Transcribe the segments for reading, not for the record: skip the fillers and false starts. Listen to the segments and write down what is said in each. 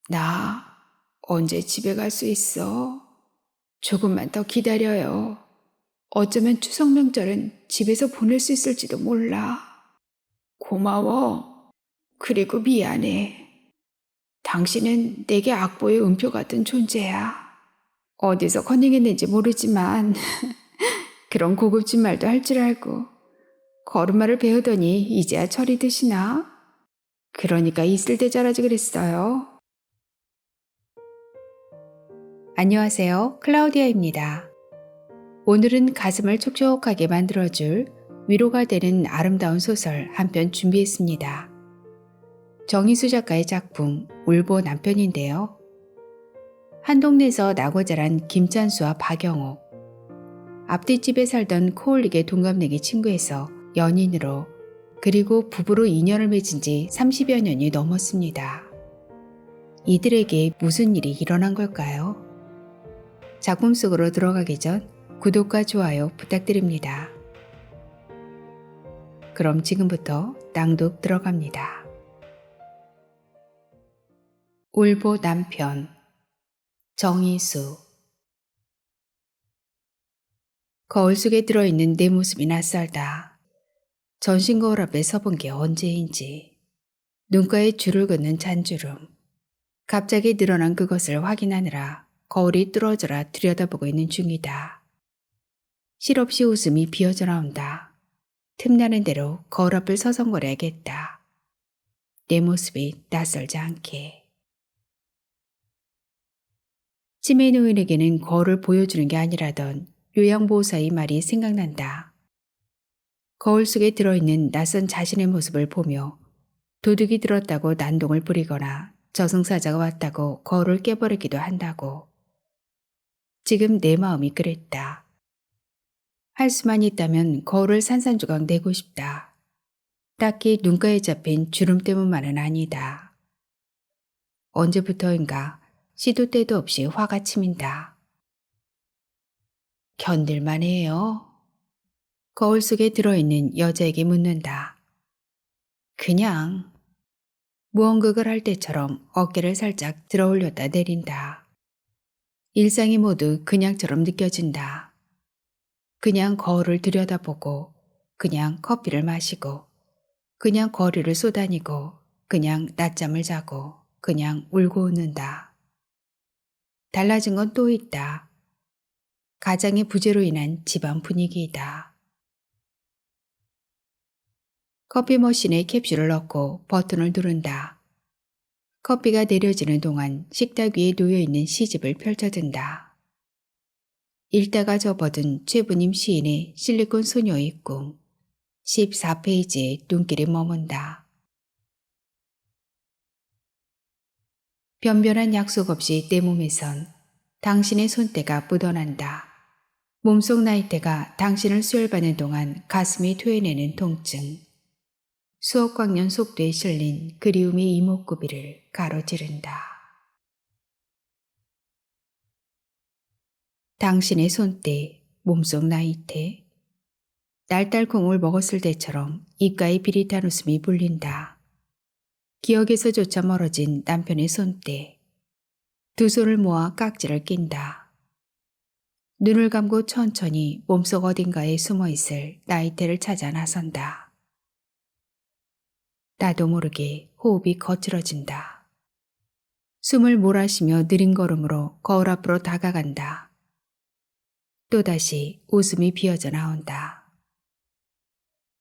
나 언제 집에 갈 수 있어? 조금만 더 기다려요. 어쩌면 추석 명절은 집에서 보낼 수 있을지도 몰라. 고마워. 그리고 미안해. 당신은 내게 악보의 음표 같은 존재야. 어디서 커닝했는지 모르지만 그런 고급진 말도 할 줄 알고 걸음마를 배우더니 이제야 철이 드시나? 그러니까 있을 때 잘하지 그랬어요. 안녕하세요. 클라우디아입니다. 오늘은 가슴을 촉촉하게 만들어줄 위로가 되는 아름다운 소설 한 편 준비했습니다. 정희수 작가의 작품 울보 남편인데요. 한 동네에서 나고 자란 김찬수와 박영옥, 앞뒷집에 살던 코올릭의 동갑내기 친구에서 연인으로 그리고 부부로 인연을 맺은 지 30여 년이 넘었습니다. 이들에게 무슨 일이 일어난 걸까요? 작품 속으로 들어가기 전 구독과 좋아요 부탁드립니다. 그럼 지금부터 낭독 들어갑니다. 울보 남편 정희수. 거울 속에 들어있는 내 모습이 낯설다. 전신 거울 앞에 서본 게 언제인지. 눈가에 줄을 긋는 잔주름. 갑자기 늘어난 그것을 확인하느라 거울이 뚫어져라 들여다보고 있는 중이다. 실없이 웃음이 비어져 나온다. 틈나는 대로 거울 앞을 서성거려야겠다. 내 모습이 낯설지 않게. 치매 노인에게는 거울을 보여주는 게 아니라던 요양보호사의 말이 생각난다. 거울 속에 들어있는 낯선 자신의 모습을 보며 도둑이 들었다고 난동을 부리거나 저승사자가 왔다고 거울을 깨버리기도 한다고. 지금 내 마음이 그랬다. 할 수만 있다면 거울을 산산조각 내고 싶다. 딱히 눈가에 잡힌 주름 때문만은 아니다. 언제부터인가 시도 때도 없이 화가 치민다. 견딜만 해요. 거울 속에 들어있는 여자에게 묻는다. 그냥 무언극을 할 때처럼 어깨를 살짝 들어올렸다 내린다. 일상이 모두 그냥처럼 느껴진다. 그냥 거울을 들여다보고 그냥 커피를 마시고 그냥 거리를 쏘다니고 그냥 낮잠을 자고 그냥 울고 웃는다. 달라진 건 또 있다. 가장의 부재로 인한 집안 분위기이다. 커피 머신에 캡슐을 넣고 버튼을 누른다. 커피가 내려지는 동안 식탁 위에 놓여있는 시집을 펼쳐든다. 읽다가 접어든 최부님 시인의 실리콘 소녀의 꿈 14페이지에 눈길이 머문다. 변변한 약속 없이 내 몸에선 당신의 손때가 묻어난다. 몸속 나이테가 당신을 수혈받는 동안 가슴이 토해내는 통증. 수억 광년 속도에 실린 그리움의 이목구비를 가로지른다. 당신의 손때, 몸속 나이테. 날달콩을 먹었을 때처럼 입가에 비릿한 웃음이 불린다. 기억에서조차 멀어진 남편의 손때. 두 손을 모아 깍지를 낀다. 눈을 감고 천천히 몸속 어딘가에 숨어있을 나이테를 찾아 나선다. 나도 모르게 호흡이 거칠어진다. 숨을 몰아쉬며 느린 걸음으로 거울 앞으로 다가간다. 또다시 웃음이 비어져 나온다.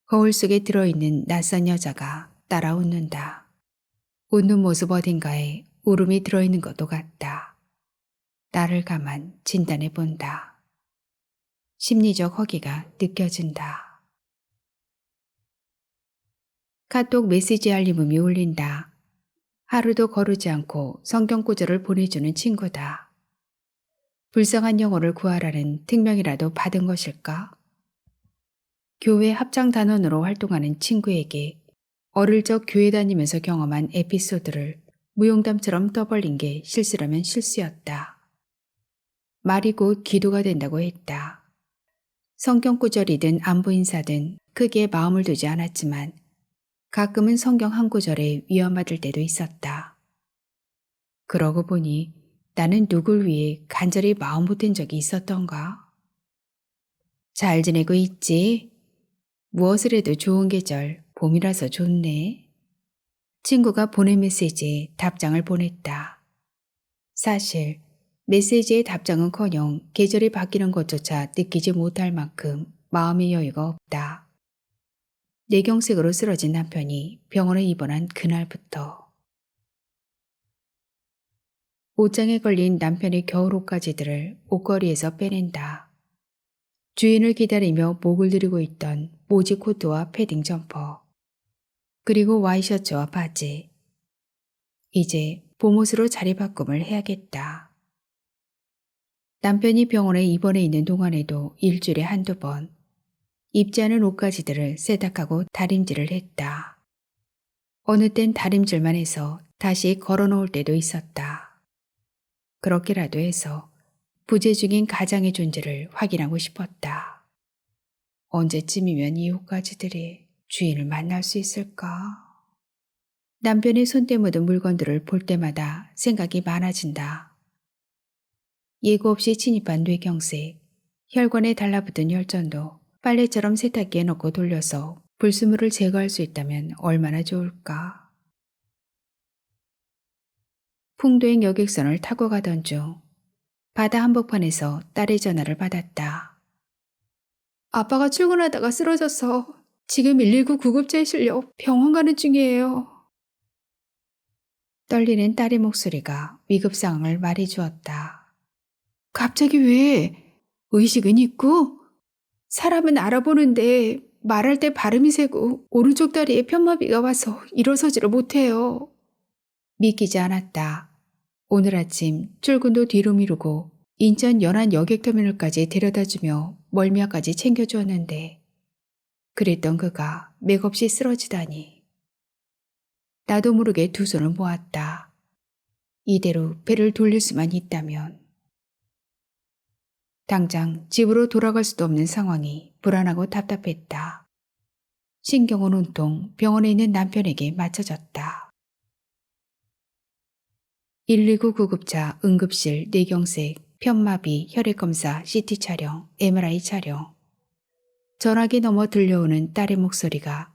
거울 속에 들어있는 낯선 여자가 따라 웃는다. 웃는 모습 어딘가에 울음이 들어있는 것도 같다. 나를 가만 진단해 본다. 심리적 허기가 느껴진다. 카톡 메시지 알림음이 울린다. 하루도 거르지 않고 성경 구절을 보내주는 친구다. 불쌍한 영혼을 구하라는 특명이라도 받은 것일까? 교회 합창단원으로 활동하는 친구에게 어릴 적 교회 다니면서 경험한 에피소드를 무용담처럼 떠벌린 게 실수라면 실수였다. 말이 곧 기도가 된다고 했다. 성경 구절이든 안부 인사든 크게 마음을 두지 않았지만 가끔은 성경 한 구절에 위안받을 때도 있었다. 그러고 보니 나는 누굴 위해 간절히 마음 보탠 적이 있었던가? 잘 지내고 있지? 무엇을 해도 좋은 계절, 봄이라서 좋네. 친구가 보낸 메시지에 답장을 보냈다. 사실 메시지의 답장은커녕 계절이 바뀌는 것조차 느끼지 못할 만큼 마음의 여유가 없다. 뇌경색으로 쓰러진 남편이 병원에 입원한 그날부터 옷장에 걸린 남편의 겨울옷가지들을 옷걸이에서 빼낸다. 주인을 기다리며 목을 들이고 있던 모지 코트와 패딩 점퍼, 그리고 와이셔츠와 바지. 이제 봄옷으로 자리 바꿈을 해야겠다. 남편이 병원에 입원해 있는 동안에도 일주일에 한두 번 입지 않은 옷가지들을 세탁하고 다림질을 했다. 어느 땐 다림질만 해서 다시 걸어놓을 때도 있었다. 그렇게라도 해서 부재 중인 가장의 존재를 확인하고 싶었다. 언제쯤이면 이 옷가지들이 주인을 만날 수 있을까? 남편의 손때 묻은 물건들을 볼 때마다 생각이 많아진다. 예고 없이 침입한 뇌경색, 혈관에 달라붙은 혈전도 빨래처럼 세탁기에 넣고 돌려서 불순물을 제거할 수 있다면 얼마나 좋을까? 풍도행 여객선을 타고 가던 중 바다 한복판에서 딸의 전화를 받았다. 아빠가 출근하다가 쓰러져서 지금 119 구급차에 실려 병원 가는 중이에요. 떨리는 딸의 목소리가 위급 상황을 말해주었다. 갑자기 왜? 의식은 있고? 사람은 알아보는데 말할 때 발음이 새고 오른쪽 다리에 편마비가 와서 일어서지를 못해요. 믿기지 않았다. 오늘 아침 출근도 뒤로 미루고 인천 연안 여객터미널까지 데려다주며 멀미약까지 챙겨주었는데 그랬던 그가 맥없이 쓰러지다니. 나도 모르게 두 손을 모았다. 이대로 배를 돌릴 수만 있다면. 당장 집으로 돌아갈 수도 없는 상황이 불안하고 답답했다. 신경은 온통 병원에 있는 남편에게 맞춰졌다. 119 구급차, 응급실, 뇌경색, 편마비, 혈액검사, CT 촬영, MRI 촬영. 전화기 넘어 들려오는 딸의 목소리가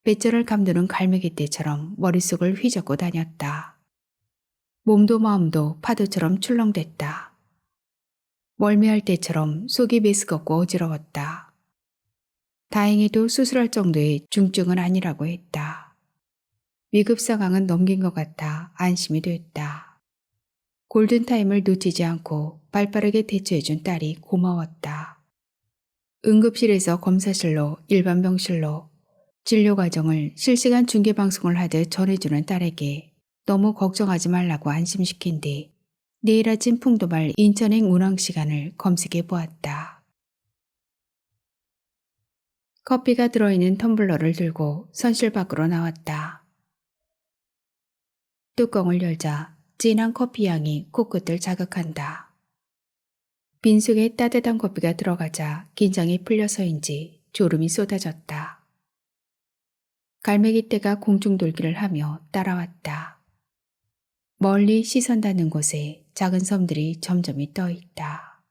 배철을 감도는 갈매기떼처럼 머릿속을 휘젓고 다녔다. 몸도 마음도 파도처럼 출렁댔다. 멀미할 때처럼 속이 메스껍고 어지러웠다. 다행히도 수술할 정도의 중증은 아니라고 했다. 위급 상황은 넘긴 것 같아 안심이 됐다. 골든타임을 놓치지 않고 발빠르게 대처해준 딸이 고마웠다. 응급실에서 검사실로 일반 병실로 진료 과정을 실시간 중계방송을 하듯 전해주는 딸에게 너무 걱정하지 말라고 안심시킨 뒤 내일 아침 풍도발 인천행 운항 시간을 검색해 보았다. 커피가 들어있는 텀블러를 들고 선실 밖으로 나왔다. 뚜껑을 열자 진한 커피 향이 코끝을 자극한다. 빈속에 따뜻한 커피가 들어가자 긴장이 풀려서인지 졸음이 쏟아졌다. 갈매기떼가 공중돌기를 하며 따라왔다. 멀리 시선 닿는 곳에 작은 섬들이 점점이 떠 있다.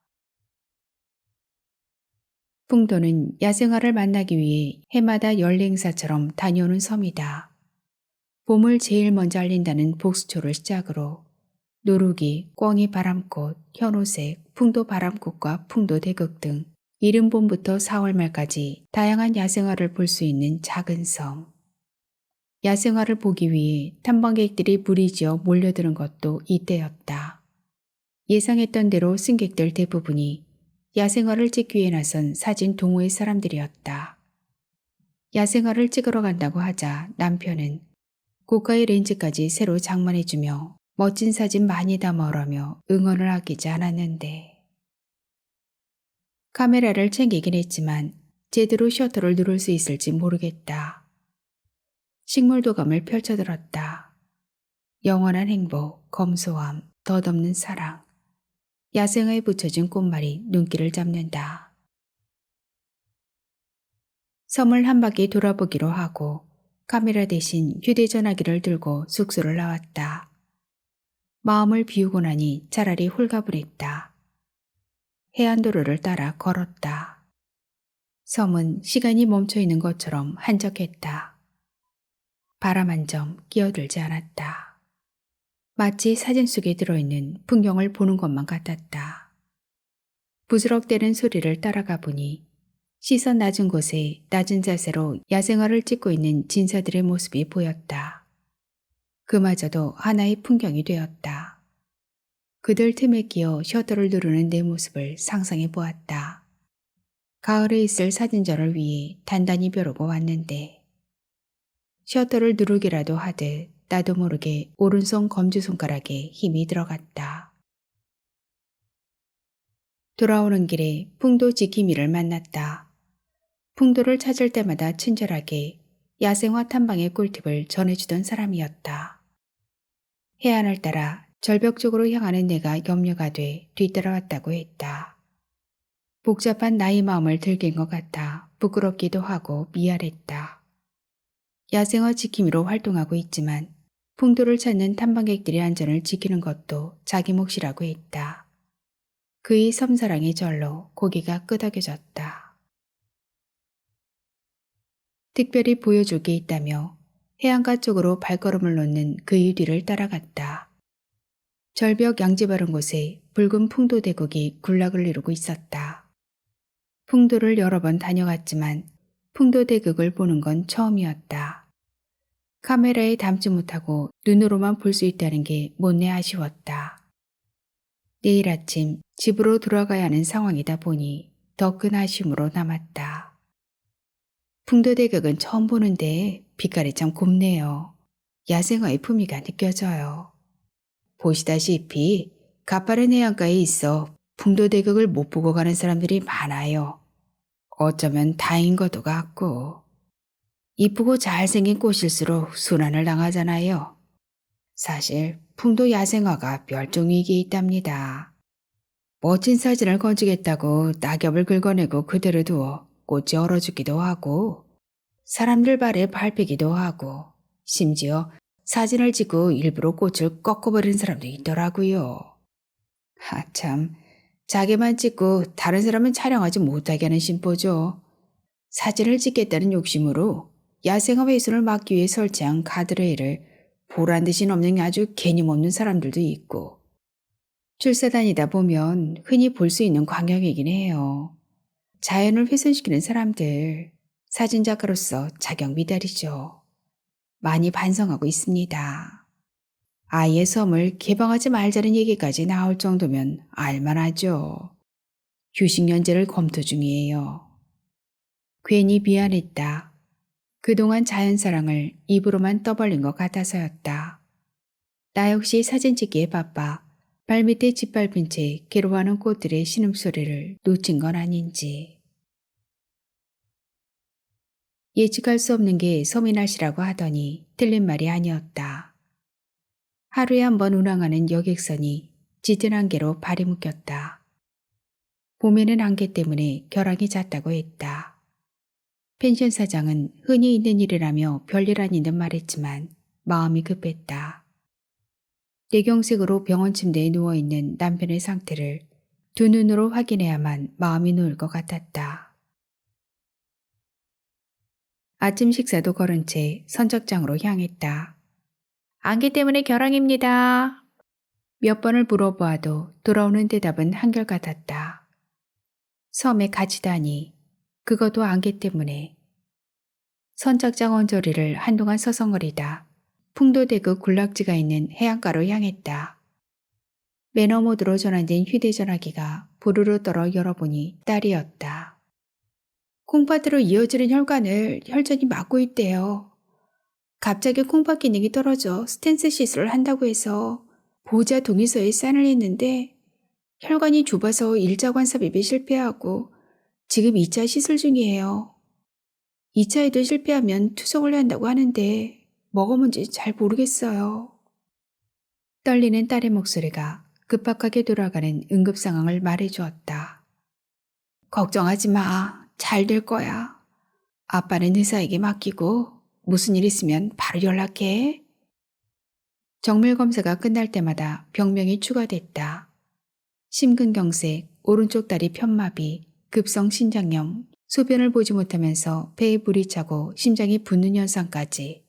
풍도는 야생화를 만나기 위해 해마다 연례 행사처럼 다녀오는 섬이다. 봄을 제일 먼저 알린다는 복수초를 시작으로 노루기, 꿩이 바람꽃, 현오색, 풍도 바람꽃과 풍도 대극 등 이른 봄부터 4월 말까지 다양한 야생화를 볼 수 있는 작은 섬. 야생화를 보기 위해 탐방객들이 무리지어 몰려드는 것도 이때였다. 예상했던 대로 승객들 대부분이 야생화를 찍기 위해 나선 사진 동호회 사람들이었다. 야생화를 찍으러 간다고 하자 남편은 고가의 렌즈까지 새로 장만해주며 멋진 사진 많이 담아오라며 응원을 아끼지 않았는데. 카메라를 챙기긴 했지만 제대로 셔터를 누를 수 있을지 모르겠다. 식물도감을 펼쳐들었다. 영원한 행복, 검소함, 덧없는 사랑. 야생화에 붙여진 꽃말이 눈길을 잡는다. 섬을 한 바퀴 돌아보기로 하고 카메라 대신 휴대전화기를 들고 숙소를 나왔다. 마음을 비우고 나니 차라리 홀가분했다. 해안도로를 따라 걸었다. 섬은 시간이 멈춰 있는 것처럼 한적했다. 바람 한 점 끼어들지 않았다. 마치 사진 속에 들어있는 풍경을 보는 것만 같았다. 부스럭대는 소리를 따라가 보니 시선 낮은 곳에 낮은 자세로 야생화를 찍고 있는 진사들의 모습이 보였다. 그마저도 하나의 풍경이 되었다. 그들 틈에 끼어 셔터를 누르는 내 모습을 상상해 보았다. 가을에 있을 사진전을 위해 단단히 벼르고 왔는데 셔터를 누르기라도 하듯 나도 모르게 오른손 검지손가락에 힘이 들어갔다. 돌아오는 길에 풍도 지킴이를 만났다. 풍도를 찾을 때마다 친절하게 야생화 탐방의 꿀팁을 전해주던 사람이었다. 해안을 따라 절벽 쪽으로 향하는 내가 염려가 돼 뒤따라왔다고 했다. 복잡한 나의 마음을 들킨 것 같아 부끄럽기도 하고 미안했다. 야생화 지킴이로 활동하고 있지만 풍도를 찾는 탐방객들의 안전을 지키는 것도 자기 몫이라고 했다. 그의 섬사랑의 절로 고개가 끄덕여졌다. 특별히 보여줄 게 있다며 해안가 쪽으로 발걸음을 놓는 그의 뒤를 따라갔다. 절벽 양지 바른 곳에 붉은 풍도 대국이 군락을 이루고 있었다. 풍도를 여러 번 다녀갔지만 풍도 대국을 보는 건 처음이었다. 카메라에 담지 못하고 눈으로만 볼 수 있다는 게 못내 아쉬웠다. 내일 아침 집으로 돌아가야 하는 상황이다 보니 더 큰 아쉬움으로 남았다. 풍도대극은 처음 보는데 빛깔이 참 곱네요. 야생화의 품위가 느껴져요. 보시다시피 가파른 해안가에 있어 풍도대극을 못 보고 가는 사람들이 많아요. 어쩌면 다행인 것도 같고. 이쁘고 잘생긴 꽃일수록 순환을 당하잖아요. 사실 풍도 야생화가 멸종위기에 있답니다. 멋진 사진을 건지겠다고 낙엽을 긁어내고 그대로 두어 꽃이 얼어 죽기도 하고 사람들 발에 밟히기도 하고 심지어 사진을 찍고 일부러 꽃을 꺾어버리는 사람도 있더라고요. 하참, 자기만 찍고 다른 사람은 촬영하지 못하게 하는 심보죠. 사진을 찍겠다는 욕심으로 야생화 훼손을 막기 위해 설치한 가드레일을 보란 듯이 넘는 아주 개념 없는 사람들도 있고 출사단이다 보면 흔히 볼 수 있는 광경이긴 해요. 자연을 훼손시키는 사람들, 사진작가로서 자격 미달이죠. 많이 반성하고 있습니다. 아예 섬을 개방하지 말자는 얘기까지 나올 정도면 알만하죠. 휴식연재를 검토 중이에요. 괜히 미안했다. 그동안 자연사랑을 입으로만 떠벌린 것 같아서였다. 나 역시 사진 찍기에 바빠 발밑에 짓밟은 채 괴로워하는 꽃들의 신음소리를 놓친 건 아닌지. 예측할 수 없는 게 섬의 날씨라고 하더니 틀린 말이 아니었다. 하루에 한 번 운항하는 여객선이 짙은 안개로 발이 묶였다. 봄에는 안개 때문에 결항이 잦다고 했다. 펜션 사장은 흔히 있는 일이라며 별일 아닌 듯 말했지만 마음이 급했다. 뇌경색으로 병원 침대에 누워있는 남편의 상태를 두 눈으로 확인해야만 마음이 놓일 것 같았다. 아침 식사도 거른 채 선적장으로 향했다. 안개 때문에 결항입니다. 몇 번을 물어보아도 돌아오는 대답은 한결같았다. 섬에 갇히다니 그것도 안개 때문에. 선착장 언저리를 한동안 서성거리다 풍도대교 군락지가 있는 해안가로 향했다. 매너 모드로 전환된 휴대전화기가 부르르 떨어 열어보니 딸이었다. 콩팥으로 이어지는 혈관을 혈전이 막고 있대요. 갑자기 콩팥 기능이 떨어져 스텐스 시술을 한다고 해서 보호자 동의서에 사인을 했는데 혈관이 좁아서 1차 삽입에 실패하고 지금 2차 시술 중이에요. 2차에도 실패하면 투석을 한다고 하는데 뭐가 뭔지 잘 모르겠어요. 떨리는 딸의 목소리가 급박하게 돌아가는 응급 상황을 말해주었다. 걱정하지 마. 잘 될 거야. 아빠는 의사에게 맡기고 무슨 일 있으면 바로 연락해. 정밀 검사가 끝날 때마다 병명이 추가됐다. 심근경색, 오른쪽 다리 편마비, 급성 신장염, 소변을 보지 못하면서 배에 물이 차고 심장이 붓는 현상까지.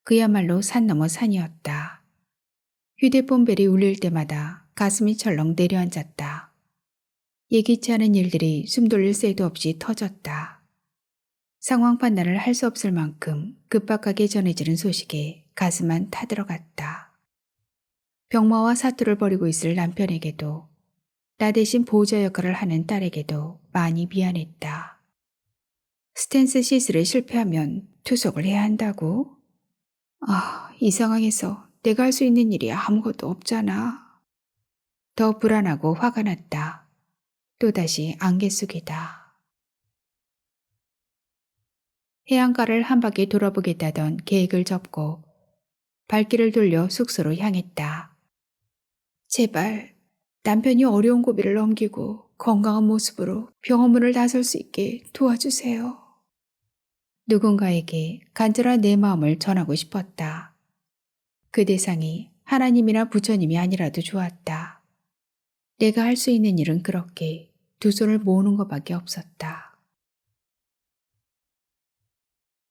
그야말로 산 넘어 산이었다. 휴대폰 벨이 울릴 때마다 가슴이 철렁 내려앉았다. 예기치 않은 일들이 숨 돌릴 새도 없이 터졌다. 상황 판단을 할 수 없을 만큼 급박하게 전해지는 소식에 가슴만 타들어갔다. 병마와 사투를 벌이고 있을 남편에게도 나 대신 보호자 역할을 하는 딸에게도 많이 미안했다. 스탠스 시술에 실패하면 투석을 해야 한다고? 이 상황에서 내가 할 수 있는 일이 아무것도 없잖아. 더 불안하고 화가 났다. 또다시 안개 속이다. 해안가를 한 바퀴 돌아보겠다던 계획을 접고 발길을 돌려 숙소로 향했다. 제발 남편이 어려운 고비를 넘기고 건강한 모습으로 병원문을 나설 수 있게 도와주세요. 누군가에게 간절한 내 마음을 전하고 싶었다. 그 대상이 하나님이나 부처님이 아니라도 좋았다. 내가 할 수 있는 일은 그렇게 두 손을 모으는 것밖에 없었다.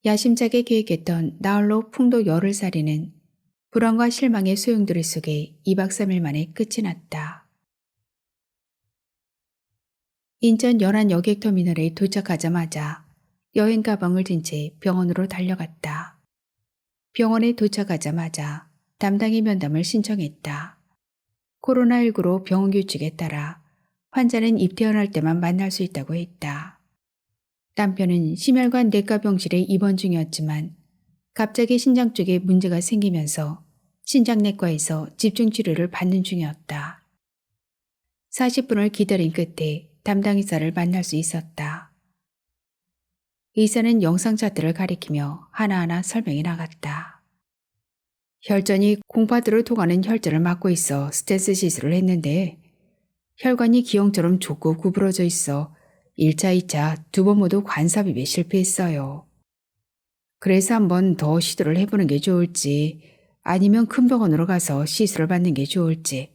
야심차게 계획했던 나홀로 풍도 열흘살이는 불안과 실망의 소용돌이 속에 2박 3일 만에 끝이 났다. 인천 연안 여객터미널에 도착하자마자 여행 가방을 든 채 병원으로 달려갔다. 병원에 도착하자마자 담당의 면담을 신청했다. 코로나19로 병원 규칙에 따라 환자는 입퇴원할 때만 만날 수 있다고 했다. 남편은 심혈관 내과병실에 입원 중이었지만 갑자기 신장 쪽에 문제가 생기면서 신장내과에서 집중치료를 받는 중이었다. 40분을 기다린 끝에 담당 의사를 만날 수 있었다. 의사는 영상 차트를 가리키며 하나하나 설명해 나갔다. 혈전이 콩팥으로 통하는 혈전을 막고 있어 스탠스 시술을 했는데 혈관이 기형처럼 좁고 구부러져 있어 1차, 2차 두 번 모두 관삽입에 실패했어요. 그래서 한 번 더 시도를 해보는 게 좋을지 아니면 큰 병원으로 가서 시술을 받는 게 좋을지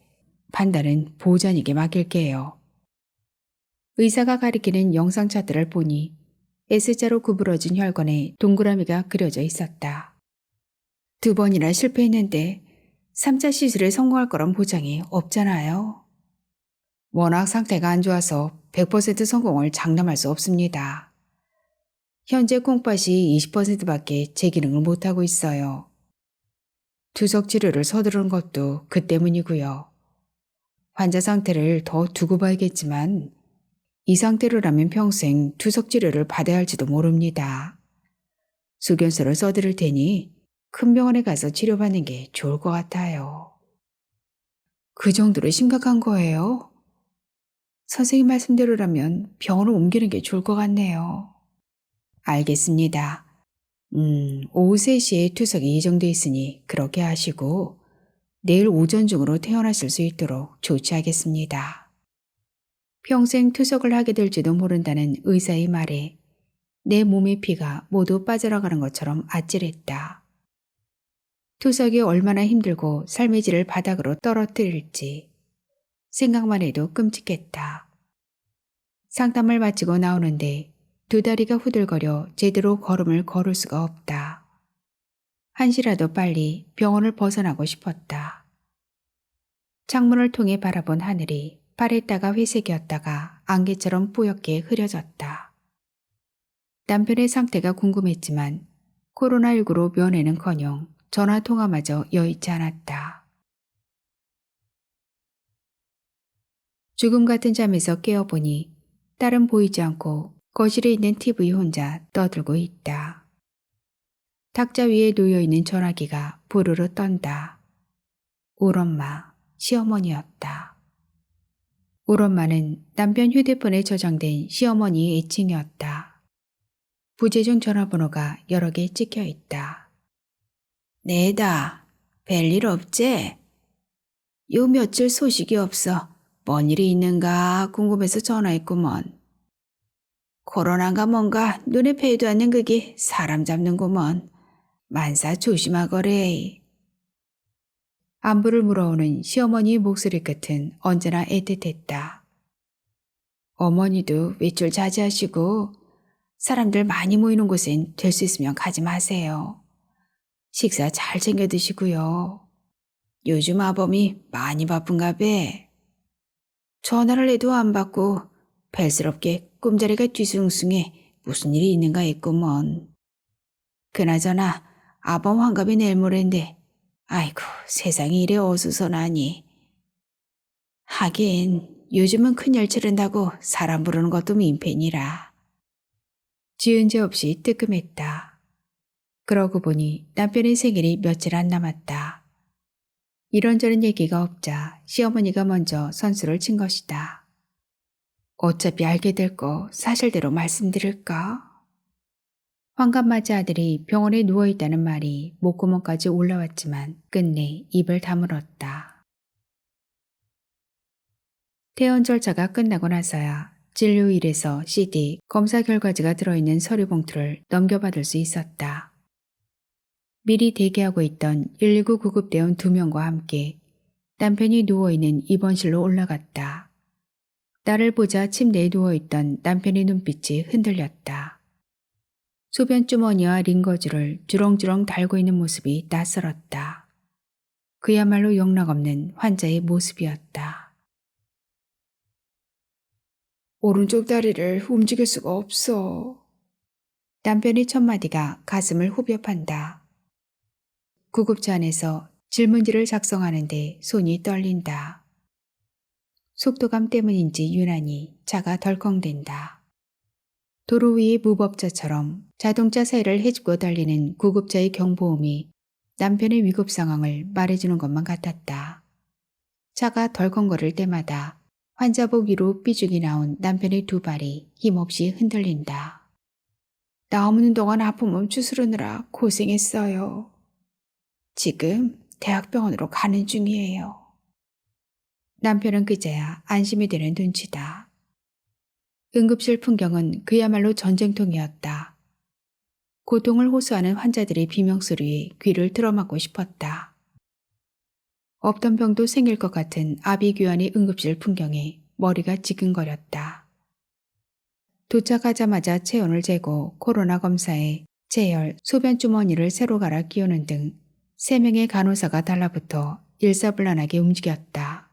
판단은 보호자님께 맡길게요. 의사가 가리키는 영상 차트를 보니 S자로 구부러진 혈관에 동그라미가 그려져 있었다. 2번이나 실패했는데 3차 시술에 성공할 거란 보장이 없잖아요. 워낙 상태가 안 좋아서 100% 성공을 장담할 수 없습니다. 현재 콩팥이 20%밖에 제 기능을 못하고 있어요. 투석 치료를 서두른 것도 그 때문이고요. 환자 상태를 더 두고 봐야겠지만 이 상태로라면 평생 투석 치료를 받아야 할지도 모릅니다. 수견서를 써드릴 테니 큰 병원에 가서 치료받는 게 좋을 것 같아요. 그 정도로 심각한 거예요? 선생님 말씀대로라면 병원을 옮기는 게 좋을 것 같네요. 알겠습니다. 오후 3시에 투석이 예정돼 있으니 그렇게 하시고 내일 오전 중으로 퇴원하실 수 있도록 조치하겠습니다. 평생 투석을 하게 될지도 모른다는 의사의 말에 내 몸의 피가 모두 빠져나가는 것처럼 아찔했다. 투석이 얼마나 힘들고 삶의 질을 바닥으로 떨어뜨릴지 생각만 해도 끔찍했다. 상담을 마치고 나오는데 2다리가 후들거려 제대로 걸음을 걸을 수가 없다. 한시라도 빨리 병원을 벗어나고 싶었다. 창문을 통해 바라본 하늘이 파랬다가 회색이었다가 안개처럼 뿌옇게 흐려졌다. 남편의 상태가 궁금했지만 코로나19로 면회는커녕 전화통화마저 여의치 않았다. 죽음 같은 잠에서 깨어보니 딸은 보이지 않고 거실에 있는 TV 혼자 떠들고 있다. 탁자 위에 놓여있는 전화기가 부르르 떤다. 울엄마, 시어머니였다. 울엄마는 남편 휴대폰에 저장된 시어머니의 애칭이었다. 부재중 전화번호가 여러 개 찍혀 있다. 네다. 별일 없지? 요 며칠 소식이 없어. 뭔 일이 있는가 궁금해서 전화했구먼. 코로나가 뭔가 눈에 뵈도 않는 그게 사람 잡는구먼. 만사 조심하거래. 안부를 물어오는 시어머니의 목소리 끝은 언제나 애틋했다. 어머니도 외출 자제하시고 사람들 많이 모이는 곳엔 될 수 있으면 가지 마세요. 식사 잘 챙겨 드시고요. 요즘 아범이 많이 바쁜가 봐. 전화를 해도 안 받고 벨스럽게 꿈자리가 뒤숭숭해 무슨 일이 있는가 했구먼. 그나저나 아범 환갑이 내일 모레인데 아이고 세상이 이래 어수선하니. 하긴 요즘은 큰절 치른다고 사람 부르는 것도 민폐니라. 지은 죄 없이 뜨끔했다. 그러고 보니 남편의 생일이 며칠 안 남았다. 이런저런 얘기가 없자 시어머니가 먼저 선수를 친 것이다. 어차피 알게 될 거 사실대로 말씀드릴까? 환갑맞이 아들이 병원에 누워있다는 말이 목구멍까지 올라왔지만 끝내 입을 다물었다. 퇴원 절차가 끝나고 나서야 진료일에서 CD, 검사 결과지가 들어있는 서류 봉투를 넘겨받을 수 있었다. 미리 대기하고 있던 119 구급대원 2명과 함께 남편이 누워있는 입원실로 올라갔다. 나를 보자 침대에 누워있던 남편의 눈빛이 흔들렸다. 소변 주머니와 링거즈를 주렁주렁 달고 있는 모습이 낯설었다. 그야말로 영락없는 환자의 모습이었다. 오른쪽 다리를 움직일 수가 없어. 남편의 첫마디가 가슴을 후벼 판다. 구급차 안에서 질문지를 작성하는데 손이 떨린다. 속도감 때문인지 유난히 차가 덜컹댄다. 도로 위의 무법자처럼 자동차 사이를 헤집고 달리는 구급차의 경보음이 남편의 위급 상황을 말해주는 것만 같았다. 차가 덜컹거릴 때마다 환자복 위로 삐죽이 나온 남편의 두 발이 힘없이 흔들린다. 나 없는 동안 아픔 추스르느라 고생했어요. 지금 대학병원으로 가는 중이에요. 남편은 그제야 안심이 되는 눈치다. 응급실 풍경은 그야말로 전쟁통이었다. 고통을 호소하는 환자들의 비명소리에 귀를 틀어막고 싶었다. 없던 병도 생길 것 같은 아비규환의 응급실 풍경에 머리가 지근거렸다. 도착하자마자 체온을 재고 코로나 검사에 체열, 소변 주머니를 새로 갈아 끼우는 등 3명의 간호사가 달라붙어 일사불란하게 움직였다.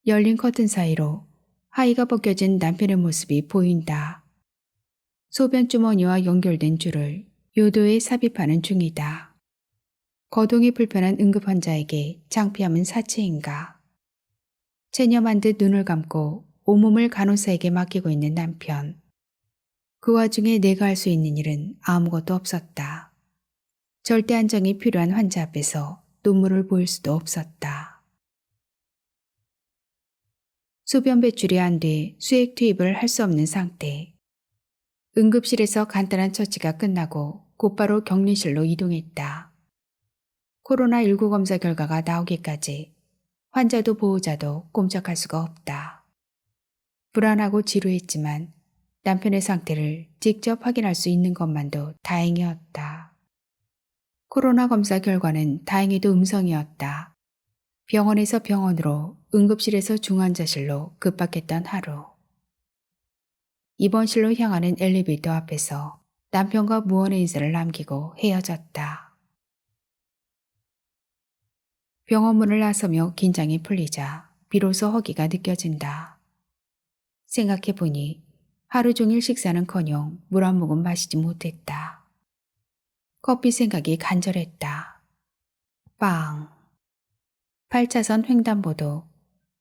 열린 커튼 사이로 하의가 벗겨진 남편의 모습이 보인다. 소변 주머니와 연결된 줄을 요도에 삽입하는 중이다. 거동이 불편한 응급 환자에게 창피함은 사치인가. 체념한 듯 눈을 감고 온몸을 간호사에게 맡기고 있는 남편. 그 와중에 내가 할 수 있는 일은 아무것도 없었다. 절대 안정이 필요한 환자 앞에서 눈물을 보일 수도 없었다. 소변 배출이 안 돼 수액 투입을 할 수 없는 상태. 응급실에서 간단한 처치가 끝나고 곧바로 격리실로 이동했다. 코로나19 검사 결과가 나오기까지 환자도 보호자도 꼼짝할 수가 없다. 불안하고 지루했지만 남편의 상태를 직접 확인할 수 있는 것만도 다행이었다. 코로나 검사 결과는 다행히도 음성이었다. 병원에서 병원으로, 응급실에서 중환자실로 급박했던 하루. 입원실로 향하는 엘리베이터 앞에서 남편과 무언의 인사를 남기고 헤어졌다. 병원 문을 나서며 긴장이 풀리자 비로소 허기가 느껴진다. 생각해보니 하루 종일 식사는커녕 물 한 모금 마시지 못했다. 커피 생각이 간절했다. 빵. 8차선 횡단보도.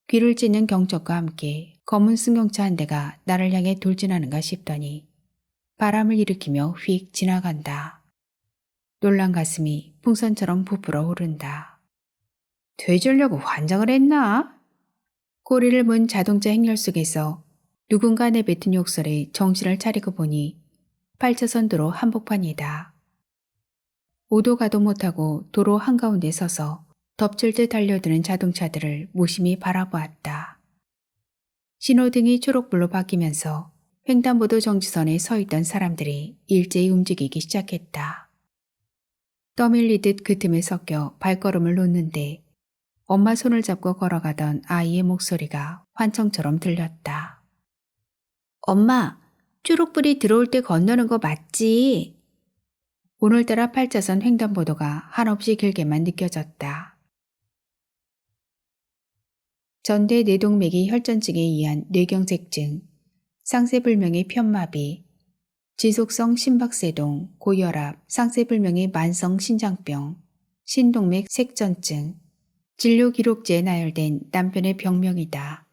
귀를 찢는 경적과 함께 검은 승용차 한 대가 나를 향해 돌진하는가 싶더니 바람을 일으키며 휙 지나간다. 놀란 가슴이 풍선처럼 부풀어 오른다. 되주려고 환장을 했나? 꼬리를 문 자동차 행렬 속에서 누군가 내뱉은 욕설에 정신을 차리고 보니 8차선 도로 한복판이다. 오도 가도 못하고 도로 한가운데 서서 덮칠 듯 달려드는 자동차들을 무심히 바라보았다. 신호등이 초록불로 바뀌면서 횡단보도 정지선에 서 있던 사람들이 일제히 움직이기 시작했다. 떠밀리듯 그 틈에 섞여 발걸음을 놓는데 엄마 손을 잡고 걸어가던 아이의 목소리가 환청처럼 들렸다. 엄마, 초록불이 들어올 때 건너는 거 맞지? 오늘따라 8차선 횡단보도가 한없이 길게만 느껴졌다. 전대 뇌동맥이 혈전증에 의한 뇌경색증, 상세불명의 편마비, 지속성 심박세동, 고혈압, 상세불명의 만성 신장병, 신동맥 색전증, 진료 기록지에 나열된 남편의 병명이다.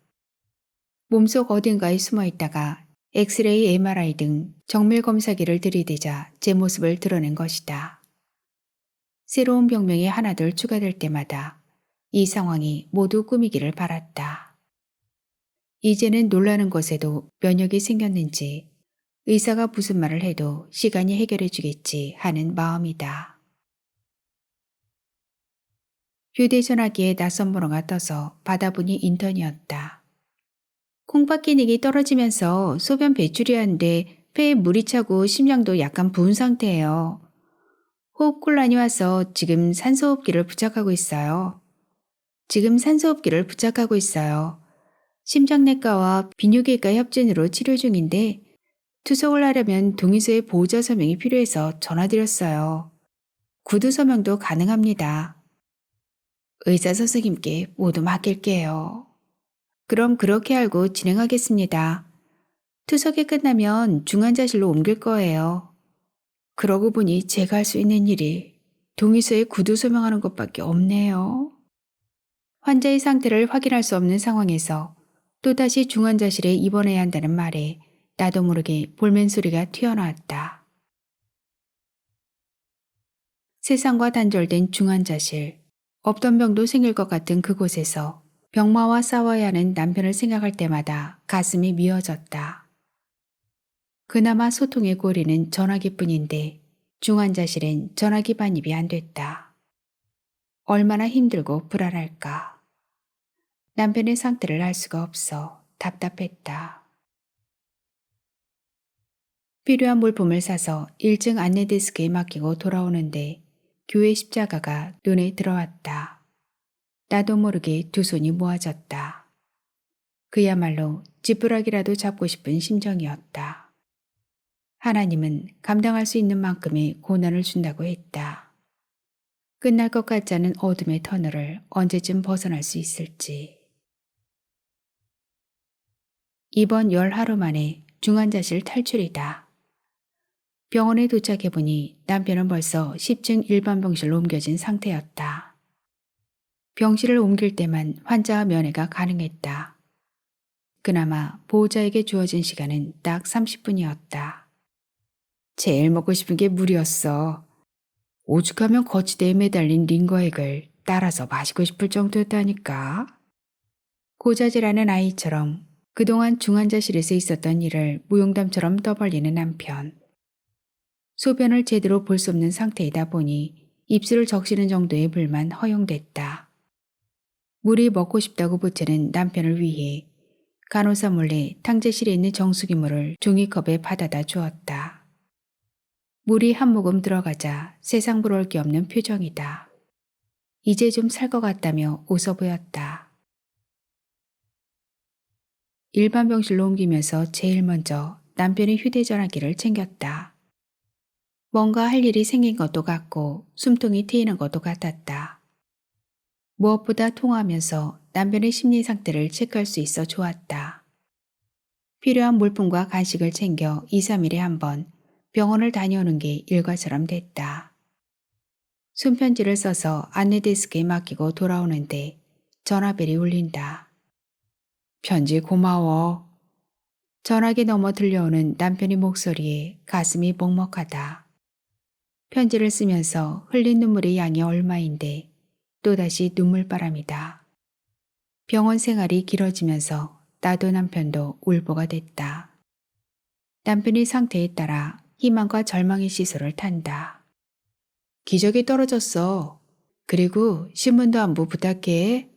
몸속 어딘가에 숨어 있다가 엑스레이, MRI 등 정밀 검사기를 들이대자 제 모습을 드러낸 것이다. 새로운 병명이 하나둘 추가될 때마다 이 상황이 모두 꿈이기를 바랐다. 이제는 놀라는 것에도 면역이 생겼는지 의사가 무슨 말을 해도 시간이 해결해 주겠지 하는 마음이다. 휴대전화기에 낯선 번호가 떠서 받아보니 인턴이었다. 콩팥 기능이 떨어지면서 소변 배출이 안 돼 폐에 물이 차고 심장도 약간 부은 상태예요. 호흡곤란이 와서 지금 산소호흡기를 부착하고 있어요. 심장내과와 비뇨기과 협진으로 치료 중인데 투석을 하려면 동의서에 보호자 서명이 필요해서 전화드렸어요. 구두 서명도 가능합니다. 의사 선생님께 모두 맡길게요. 그럼 그렇게 알고 진행하겠습니다. 투석이 끝나면 중환자실로 옮길 거예요. 그러고 보니 제가 할 수 있는 일이 동의서에 구두 서명하는 것밖에 없네요. 환자의 상태를 확인할 수 없는 상황에서 또다시 중환자실에 입원해야 한다는 말에 나도 모르게 볼멘 소리가 튀어나왔다. 세상과 단절된 중환자실, 없던 병도 생길 것 같은 그곳에서 병마와 싸워야 하는 남편을 생각할 때마다 가슴이 미어졌다. 그나마 소통의 고리는 전화기뿐인데 중환자실엔 전화기 반입이 안 됐다. 얼마나 힘들고 불안할까. 남편의 상태를 알 수가 없어 답답했다. 필요한 물품을 사서 1층 안내 데스크에 맡기고 돌아오는데 교회 십자가가 눈에 들어왔다. 나도 모르게 두 손이 모아졌다. 그야말로 지푸라기라도 잡고 싶은 심정이었다. 하나님은 감당할 수 있는 만큼의 고난을 준다고 했다. 끝날 것 같지 않은 어둠의 터널을 언제쯤 벗어날 수 있을지. 이번 열 하루 만에 중환자실 탈출이다. 병원에 도착해보니 남편은 벌써 10층 일반 병실로 옮겨진 상태였다. 병실을 옮길 때만 환자와 면회가 가능했다. 그나마 보호자에게 주어진 시간은 딱 30분이었다. 제일 먹고 싶은 게 물이었어. 오죽하면 거치대에 매달린 링거액을 따라서 마시고 싶을 정도였다니까. 고자질하는 아이처럼 그동안 중환자실에서 있었던 일을 무용담처럼 떠벌리는 남편. 소변을 제대로 볼 수 없는 상태이다 보니 입술을 적시는 정도의 물만 허용됐다. 물이 먹고 싶다고 보채는 남편을 위해 간호사 몰래 탕제실에 있는 정수기물을 종이컵에 받아다 주었다. 물이 한 모금 들어가자 세상 부러울 게 없는 표정이다. 이제 좀 살 것 같다며 웃어 보였다. 일반 병실로 옮기면서 제일 먼저 남편의 휴대전화기를 챙겼다. 뭔가 할 일이 생긴 것도 같고 숨통이 트이는 것도 같았다. 무엇보다 통화하면서 남편의 심리 상태를 체크할 수 있어 좋았다. 필요한 물품과 간식을 챙겨 2, 3일에 한 번 병원을 다녀오는 게 일과처럼 됐다. 손편지를 써서 안내 데스크에 맡기고 돌아오는데 전화벨이 울린다. 편지 고마워. 전화기 넘어 들려오는 남편의 목소리에 가슴이 먹먹하다. 편지를 쓰면서 흘린 눈물의 양이 얼마인데 또다시 눈물바람이다. 병원 생활이 길어지면서 나도 남편도 울보가 됐다. 남편의 상태에 따라 희망과 절망의 시소를 탄다. 기저귀 떨어졌어. 그리고 신문도 안부 부탁해.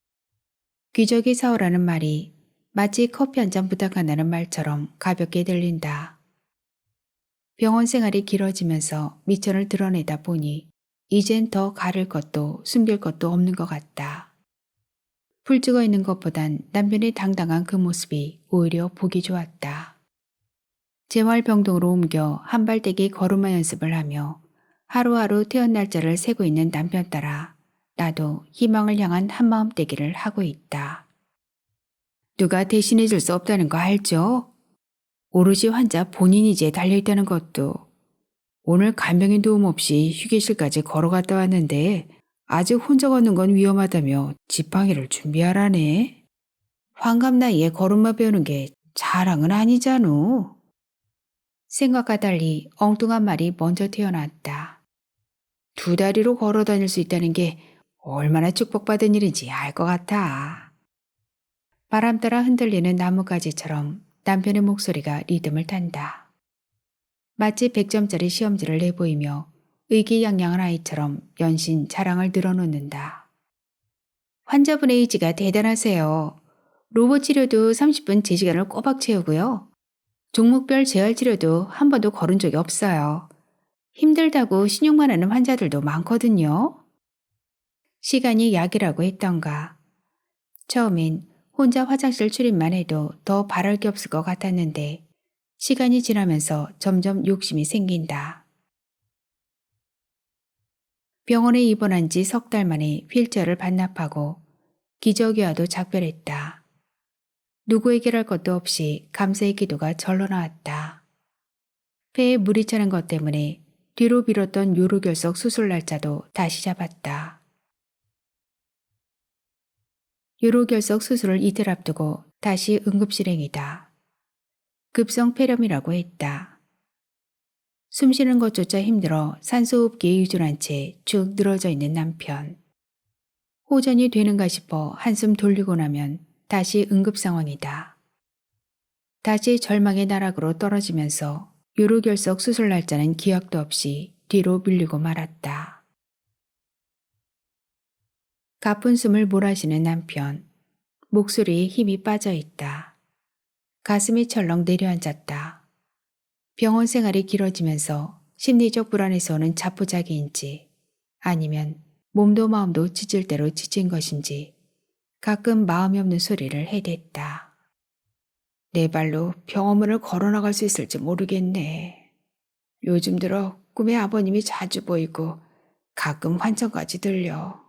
기저귀 사오라는 말이 마치 커피 한 잔 부탁한다는 말처럼 가볍게 들린다. 병원 생활이 길어지면서 미천을 드러내다 보니 이젠 더 가릴 것도 숨길 것도 없는 것 같다. 풀 죽어 있는 것보단 남편의 당당한 그 모습이 오히려 보기 좋았다. 재활병동으로 옮겨 한발떼기 걸음마 연습을 하며 하루하루 퇴원 날짜를 세고 있는 남편 따라 나도 희망을 향한 한마음떼기를 하고 있다. 누가 대신해 줄 수 없다는 거 알죠? 오롯이 환자 본인이지에 달려있다는 것도. 오늘 간병인 도움 없이 휴게실까지 걸어갔다 왔는데 아직 혼자 걷는 건 위험하다며 지팡이를 준비하라네. 환갑 나이에 걸음마 배우는 게 자랑은 아니잖아. 생각과 달리 엉뚱한 말이 먼저 튀어나왔다. 두 다리로 걸어 다닐 수 있다는 게 얼마나 축복받은 일인지 알 것 같아. 바람 따라 흔들리는 나뭇가지처럼 남편의 목소리가 리듬을 탄다. 마치 100점짜리 시험지를 내보이며 의기양양한 아이처럼 연신 자랑을 늘어놓는다. 환자분의 의지가 대단하세요. 로봇 치료도 30분 제 시간을 꼬박 채우고요. 종목별 재활 치료도 한 번도 걸은 적이 없어요. 힘들다고 신용만 하는 환자들도 많거든요. 시간이 약이라고 했던가. 처음엔 혼자 화장실 출입만 해도 더 바랄 게 없을 것 같았는데 시간이 지나면서 점점 욕심이 생긴다. 병원에 입원한 지 석 달 만에 휠체어를 반납하고 기저귀 와도 작별했다. 누구에게 할 것도 없이 감사의 기도가 절로 나왔다. 폐에 물이 차는 것 때문에 뒤로 미뤘던 요로결석 수술 날짜도 다시 잡았다. 요로결석 수술을 이틀 앞두고 다시 응급실행이다. 급성 폐렴이라고 했다. 숨쉬는 것조차 힘들어 산소호흡기에 의존한 채 쭉 늘어져 있는 남편. 호전이 되는가 싶어 한숨 돌리고 나면 다시 응급 상황이다. 다시 절망의 나락으로 떨어지면서 요로결석 수술 날짜는 기약도 없이 뒤로 밀리고 말았다. 가쁜 숨을 몰아쉬는 남편. 목소리에 힘이 빠져 있다. 가슴이 철렁 내려앉았다. 병원 생활이 길어지면서 심리적 불안에서 오는 자포자기인지 아니면 몸도 마음도 지칠 대로 지친 것인지 가끔 마음이 없는 소리를 해댔다. 내 발로 병원문을 걸어나갈 수 있을지 모르겠네. 요즘 들어 꿈에 아버님이 자주 보이고 가끔 환청까지 들려.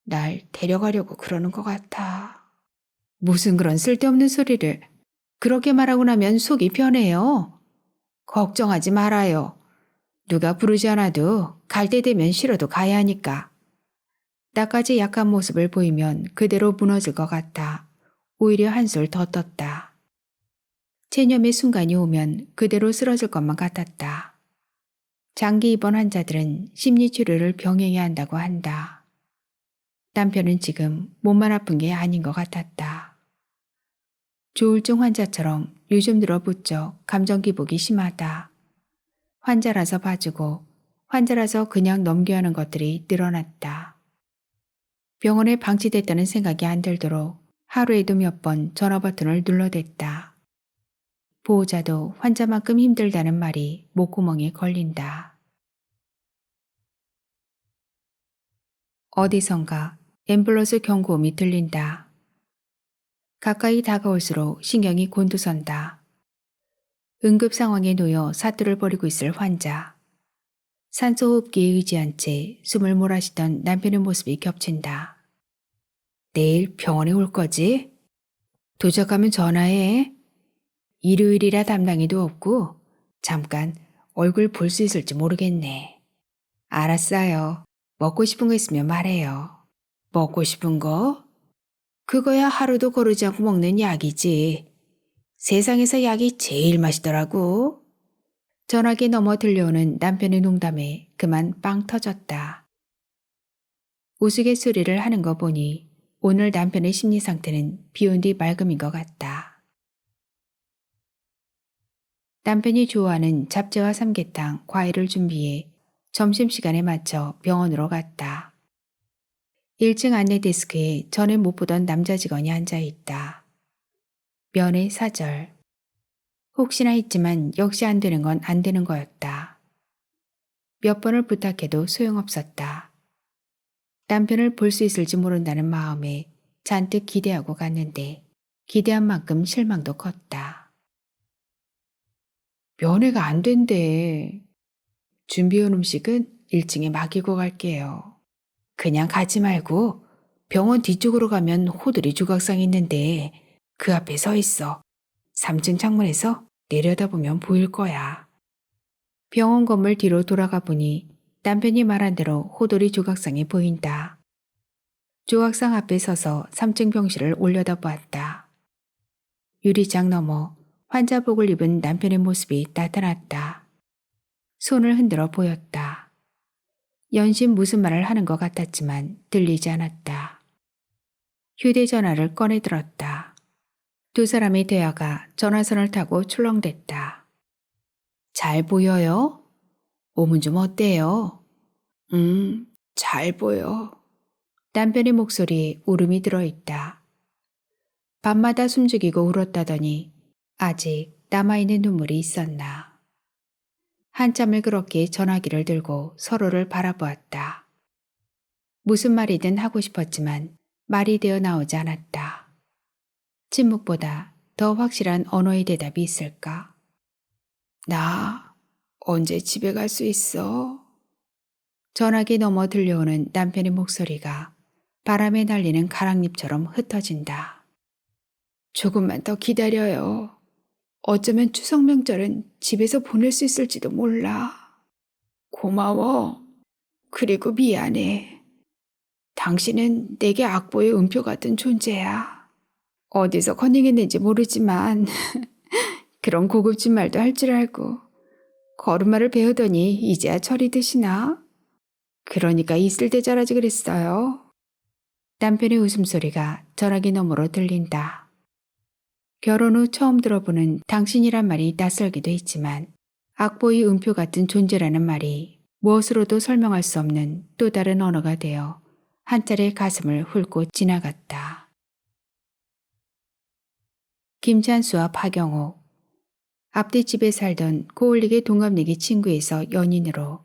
날 데려가려고 그러는 것 같아. 무슨 그런 쓸데없는 소리를. 그렇게 말하고 나면 속이 편해요. 걱정하지 말아요. 누가 부르지 않아도 갈 때 되면 싫어도 가야 하니까. 나까지 약한 모습을 보이면 그대로 무너질 것 같아 오히려 한술 더 떴다. 체념의 순간이 오면 그대로 쓰러질 것만 같았다. 장기 입원 환자들은 심리치료를 병행해야 한다고 한다. 남편은 지금 몸만 아픈 게 아닌 것 같았다. 조울증 환자처럼 요즘 들어 부쩍 감정 기복이 심하다. 환자라서 봐주고 환자라서 그냥 넘겨야 하는 것들이 늘어났다. 병원에 방치됐다는 생각이 안 들도록 하루에도 몇 번 전화 버튼을 눌러댔다. 보호자도 환자만큼 힘들다는 말이 목구멍에 걸린다. 어디선가 앰뷸런스 경고음이 들린다. 가까이 다가올수록 신경이 곤두선다. 응급 상황에 놓여 사투를 벌이고 있을 환자. 산소호흡기에 의지한 채 숨을 몰아쉬던 남편의 모습이 겹친다. 내일 병원에 올 거지? 도착하면 전화해. 일요일이라 담당이도 없고 잠깐 얼굴 볼 수 있을지 모르겠네. 알았어요. 먹고 싶은 거 있으면 말해요. 먹고 싶은 거? 그거야 하루도 거르지 않고 먹는 약이지. 세상에서 약이 제일 맛있더라고. 전화기 넘어 들려오는 남편의 농담에 그만 빵 터졌다. 우스갯소리를 하는 거 보니 오늘 남편의 심리 상태는 비온 뒤 맑음인 것 같다. 남편이 좋아하는 잡채와 삼계탕, 과일을 준비해 점심시간에 맞춰 병원으로 갔다. 1층 안내 데스크에 전에 못 보던 남자 직원이 앉아있다. 면회 사절. 혹시나 했지만 역시 안 되는 건 안 되는 거였다. 몇 번을 부탁해도 소용없었다. 남편을 볼 수 있을지 모른다는 마음에 잔뜩 기대하고 갔는데 기대한 만큼 실망도 컸다. 면회가 안 된대. 준비한 음식은 1층에 맡기고 갈게요. 그냥 가지 말고 병원 뒤쪽으로 가면 호들이 조각상 있는데 그 앞에 서 있어. 3층 창문에서 내려다보면 보일 거야. 병원 건물 뒤로 돌아가 보니 남편이 말한 대로 호돌이 조각상이 보인다. 조각상 앞에 서서 3층 병실을 올려다보았다. 유리창 너머 환자복을 입은 남편의 모습이 나타났다. 손을 흔들어 보였다. 연신 무슨 말을 하는 것 같았지만 들리지 않았다. 휴대전화를 꺼내 들었다. 두 사람의 대화가 전화선을 타고 출렁댔다. 잘 보여요? 몸은 좀 어때요? 잘 보여. 남편의 목소리에 울음이 들어있다. 밤마다 숨죽이고 울었다더니 아직 남아있는 눈물이 있었나. 한참을 그렇게 전화기를 들고 서로를 바라보았다. 무슨 말이든 하고 싶었지만 말이 되어 나오지 않았다. 침묵보다 더 확실한 언어의 대답이 있을까? 나 언제 집에 갈 수 있어? 전화기 너머 들려오는 남편의 목소리가 바람에 날리는 가랑잎처럼 흩어진다. 조금만 더 기다려요. 어쩌면 추석 명절은 집에서 보낼 수 있을지도 몰라. 고마워. 그리고 미안해. 당신은 내게 악보의 음표 같은 존재야. 어디서 컨닝했는지 모르지만 그런 고급진 말도 할 줄 알고 걸음마를 배우더니 이제야 철이 드시나? 그러니까 있을 때 잘하지 그랬어요. 남편의 웃음소리가 전화기 너머로 들린다. 결혼 후 처음 들어보는 당신이란 말이 낯설기도 했지만 악보의 음표 같은 존재라는 말이 무엇으로도 설명할 수 없는 또 다른 언어가 되어 한 차례 가슴을 훑고 지나갔다. 김찬수와 박영옥. 앞뒤 집에 살던 고울리게 동갑내기 친구에서 연인으로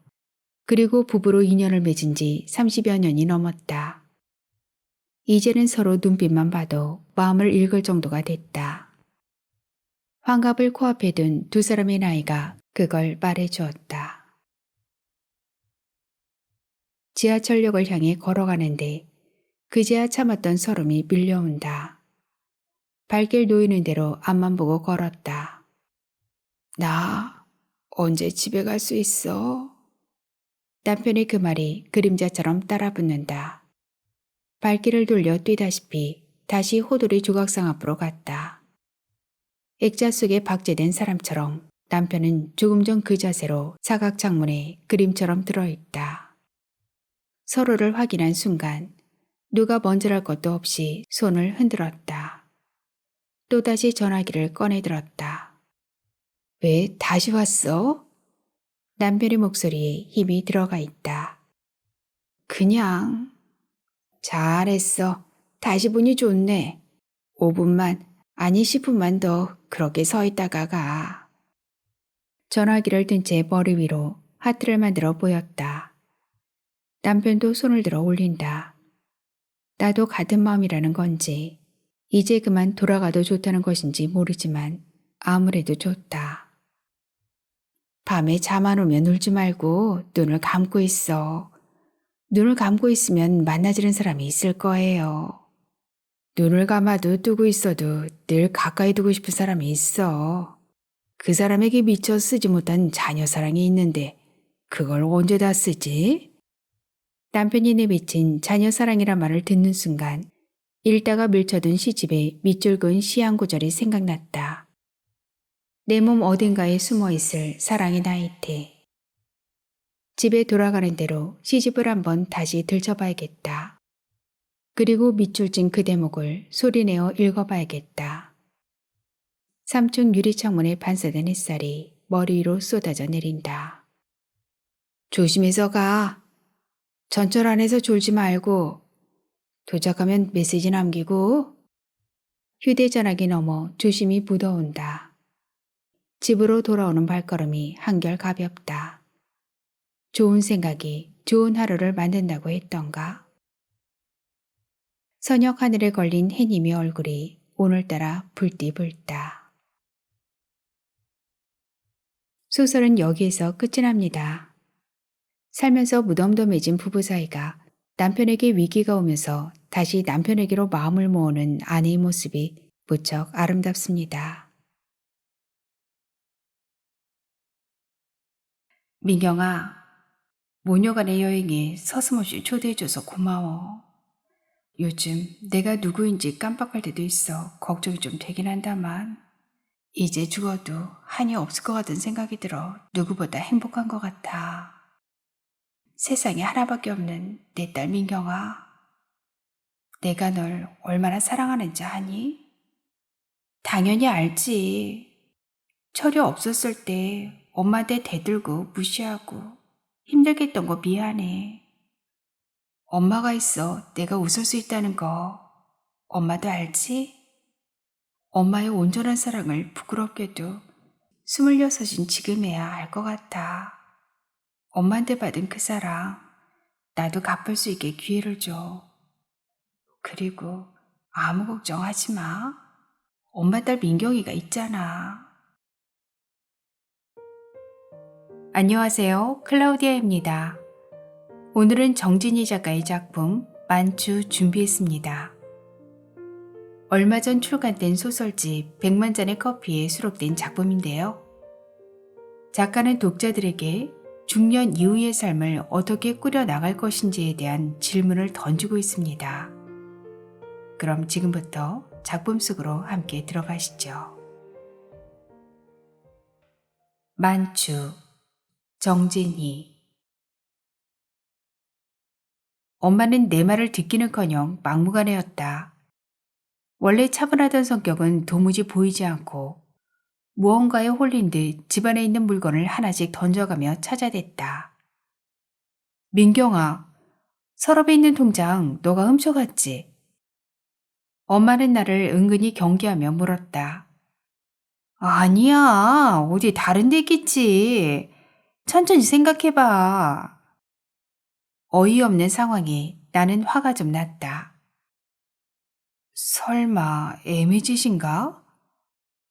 그리고 부부로 인연을 맺은 지 30여 년이 넘었다. 이제는 서로 눈빛만 봐도 마음을 읽을 정도가 됐다. 환갑을 코앞에 둔 두 사람의 나이가 그걸 말해주었다. 지하철역을 향해 걸어가는데 그제야 참았던 설움이 밀려온다. 발길 놓이는 대로 앞만 보고 걸었다. 나 언제 집에 갈 수 있어? 남편의 그 말이 그림자처럼 따라붙는다. 발길을 돌려 뛰다시피 다시 호돌이 조각상 앞으로 갔다. 액자 속에 박제된 사람처럼 남편은 조금 전 그 자세로 사각 창문에 그림처럼 들어있다. 서로를 확인한 순간 누가 먼저랄 것도 없이 손을 흔들었다. 또다시 전화기를 꺼내 들었다. 왜 다시 왔어? 남편의 목소리에 힘이 들어가 있다. 그냥. 잘했어. 다시 보니 좋네. 5분만, 아니 10분만 더 그렇게 서 있다가 가. 전화기를 든 채 머리 위로 하트를 만들어 보였다. 남편도 손을 들어 올린다. 나도 같은 마음이라는 건지 이제 그만 돌아가도 좋다는 것인지 모르지만 아무래도 좋다. 밤에 잠 안 오면 울지 말고 눈을 감고 있어. 눈을 감고 있으면 만나지는 사람이 있을 거예요. 눈을 감아도 뜨고 있어도 늘 가까이 두고 싶은 사람이 있어. 그 사람에게 미처 쓰지 못한 자녀 사랑이 있는데 그걸 언제 다 쓰지? 남편이 내비친 자녀 사랑이란 말을 듣는 순간 읽다가 밀쳐둔 시집의 밑줄 그은 시 한 구절이 생각났다. 내 몸 어딘가에 숨어있을 사랑의 나이테. 집에 돌아가는 대로 시집을 한번 다시 들춰봐야겠다. 그리고 밑줄 찐 그 대목을 소리내어 읽어봐야겠다. 3층 유리창문에 반사된 햇살이 머리 위로 쏟아져 내린다. 조심해서 가. 전철 안에서 졸지 말고. 도착하면 메시지 남기고. 휴대전화기 넘어 조심히 묻어온다. 집으로 돌아오는 발걸음이 한결 가볍다. 좋은 생각이 좋은 하루를 만든다고 했던가? 서녁 하늘에 걸린 해님의 얼굴이 오늘따라 불띠불다. 소설은 여기에서 끝이 납니다. 살면서 무덤덤해진 부부 사이가 남편에게 위기가 오면서 다시 남편에게로 마음을 모으는 아내의 모습이 무척 아름답습니다. 민경아, 모녀간의 여행에 서슴없이 초대해줘서 고마워. 요즘 내가 누구인지 깜빡할 때도 있어 걱정이 좀 되긴 한다만 이제 죽어도 한이 없을 것 같은 생각이 들어 누구보다 행복한 것 같아. 세상에 하나밖에 없는 내 딸 민경아, 내가 널 얼마나 사랑하는지 아니? 당연히 알지. 철이 없었을 때 엄마한테 대들고 무시하고 힘들게 했던 거 미안해. 엄마가 있어 내가 웃을 수 있다는 거 엄마도 알지? 엄마의 온전한 사랑을 부끄럽게도 26인 지금에야 알 것 같아. 엄마한테 받은 그 사랑 나도 갚을 수 있게 기회를 줘. 그리고 아무 걱정하지 마. 엄마 딸 민경이가 있잖아. 안녕하세요. 클라우디아입니다. 오늘은 정진희 작가의 작품 만추 준비했습니다. 얼마 전 출간된 소설집 100만잔의 커피에 수록된 작품인데요. 작가는 독자들에게 중년 이후의 삶을 어떻게 꾸려나갈 것인지에 대한 질문을 던지고 있습니다. 그럼 지금부터 작품 속으로 함께 들어가시죠. 만추, 정진희. 엄마는 내 말을 듣기는커녕 막무가내였다. 원래 차분하던 성격은 도무지 보이지 않고 무언가에 홀린 듯 집안에 있는 물건을 하나씩 던져가며 찾아댔다. 민경아, 서랍에 있는 통장 너가 훔쳐갔지? 엄마는 나를 은근히 경계하며 물었다. 아니야, 어디 다른 데 있겠지. 천천히 생각해봐. 어이없는 상황에 나는 화가 좀 났다. 설마 애미 짓인가?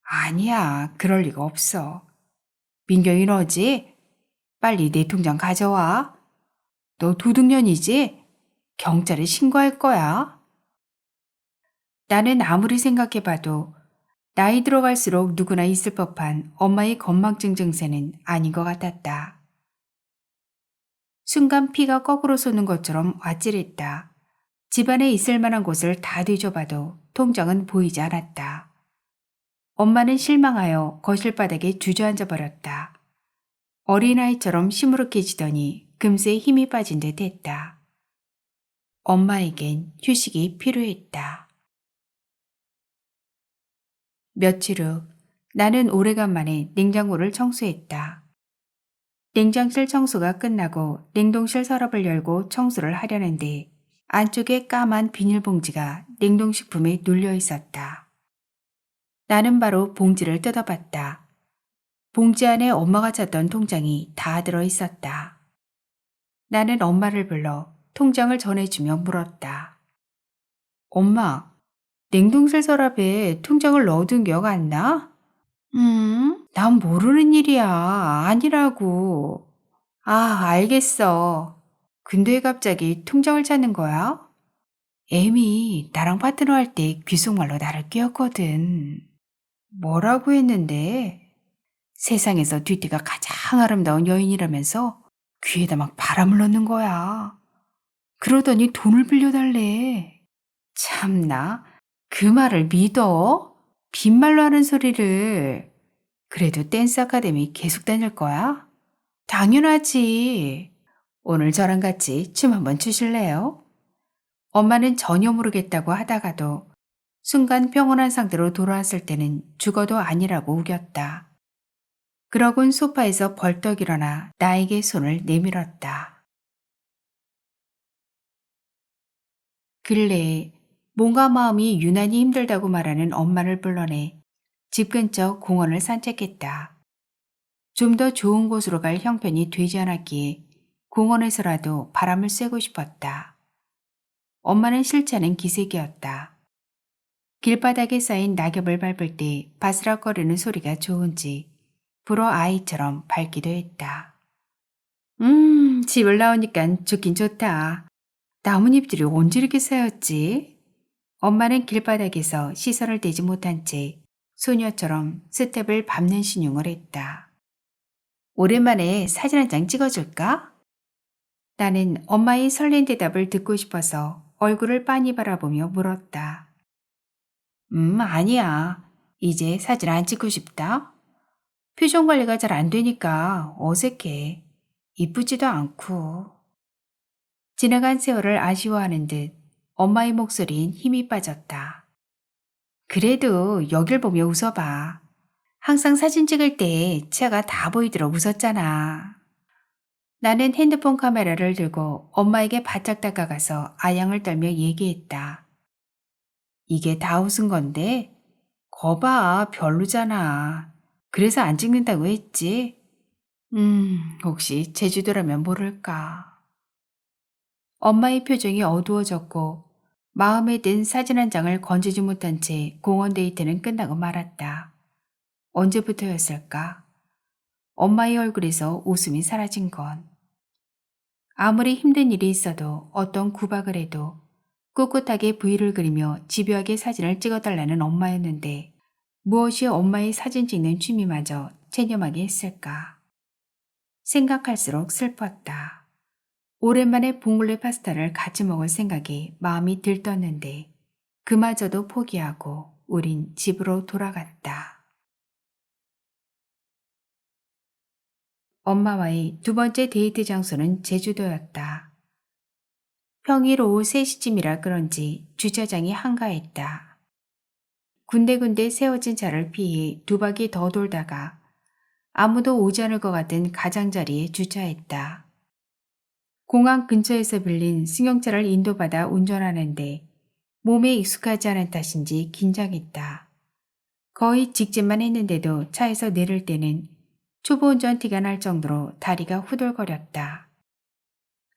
아니야, 그럴 리가 없어. 민경이 너지? 빨리 내 통장 가져와. 너 도둑년이지? 경찰에 신고할 거야. 나는 아무리 생각해봐도 나이 들어갈수록 누구나 있을 법한 엄마의 건망증 증세는 아닌 것 같았다. 순간 피가 거꾸로 솟는 것처럼 아찔했다. 집안에 있을 만한 곳을 다 뒤져봐도 통장은 보이지 않았다. 엄마는 실망하여 거실 바닥에 주저앉아 버렸다. 어린아이처럼 시무룩해지더니 금세 힘이 빠진 듯 했다. 엄마에겐 휴식이 필요했다. 며칠 후 나는 오래간만에 냉장고를 청소했다. 냉장실 청소가 끝나고 냉동실 서랍을 열고 청소를 하려는데 안쪽에 까만 비닐봉지가 냉동식품에 눌려 있었다. 나는 바로 봉지를 뜯어봤다. 봉지 안에 엄마가 찾던 통장이 다 들어 있었다. 나는 엄마를 불러 통장을 전해주며 물었다. 엄마, 냉동실 서랍에 통장을 넣어둔 기억 안 나? 난 모르는 일이야. 아니라고. 아, 알겠어. 근데 왜 갑자기 통장을 찾는 거야? 애미 나랑 파트너 할 때 귓속말로 나를 뀌었거든. 뭐라고 했는데? 세상에서 뒤태가 가장 아름다운 여인이라면서 귀에다 막 바람을 넣는 거야. 그러더니 돈을 빌려달래. 참나, 그 말을 믿어? 빈말로 하는 소리를. 그래도 댄스 아카데미 계속 다닐 거야? 당연하지. 오늘 저랑 같이 춤 한번 추실래요? 엄마는 전혀 모르겠다고 하다가도 순간 평온한 상태로 돌아왔을 때는 죽어도 아니라고 우겼다. 그러곤 소파에서 벌떡 일어나 나에게 손을 내밀었다. 근래에 몸과 마음이 유난히 힘들다고 말하는 엄마를 불러내 집 근처 공원을 산책했다. 좀 더 좋은 곳으로 갈 형편이 되지 않았기에 공원에서라도 바람을 쐬고 싶었다. 엄마는 싫지 않은 기색이었다. 길바닥에 쌓인 낙엽을 밟을 때 바스락거리는 소리가 좋은지 불어 아이처럼 밝기도 했다. 집을 나오니까 좋긴 좋다. 나뭇잎들이 언제 이렇게 쌓였지? 엄마는 길바닥에서 시선을 떼지 못한 채 소녀처럼 스텝을 밟는 신용을 했다. 오랜만에 사진 한 장 찍어줄까? 나는 엄마의 설렌 대답을 듣고 싶어서 얼굴을 빤히 바라보며 물었다. 아니야. 이제 사진 안 찍고 싶다. 표정 관리가 잘 안 되니까 어색해. 이쁘지도 않고. 지나간 세월을 아쉬워하는 듯 엄마의 목소리엔 힘이 빠졌다. 그래도 여길 보며 웃어봐. 항상 사진 찍을 때 치아가 다 보이도록 웃었잖아. 나는 핸드폰 카메라를 들고 엄마에게 바짝 다가가서 아양을 떨며 얘기했다. 이게 다 웃은 건데? 거봐, 별로잖아. 그래서 안 찍는다고 했지? 혹시 제주도라면 모를까. 엄마의 표정이 어두워졌고 마음에 든 사진 한 장을 건지지 못한 채 공원 데이트는 끝나고 말았다. 언제부터였을까? 엄마의 얼굴에서 웃음이 사라진 건. 아무리 힘든 일이 있어도 어떤 구박을 해도 꿋꿋하게 V를 그리며 집요하게 사진을 찍어달라는 엄마였는데 무엇이 엄마의 사진 찍는 취미마저 체념하게 했을까? 생각할수록 슬펐다. 오랜만에 봉골레 파스타를 같이 먹을 생각에 마음이 들떴는데 그마저도 포기하고 우린 집으로 돌아갔다. 엄마와의 두 번째 데이트 장소는 제주도였다. 평일 오후 3시쯤이라 그런지 주차장이 한가했다. 군데군데 세워진 차를 피해 두 바퀴 더 돌다가 아무도 오지 않을 것 같은 가장자리에 주차했다. 공항 근처에서 빌린 승용차를 인도받아 운전하는데 몸에 익숙하지 않은 탓인지 긴장했다. 거의 직진만 했는데도 차에서 내릴 때는 초보 운전 티가 날 정도로 다리가 후들거렸다.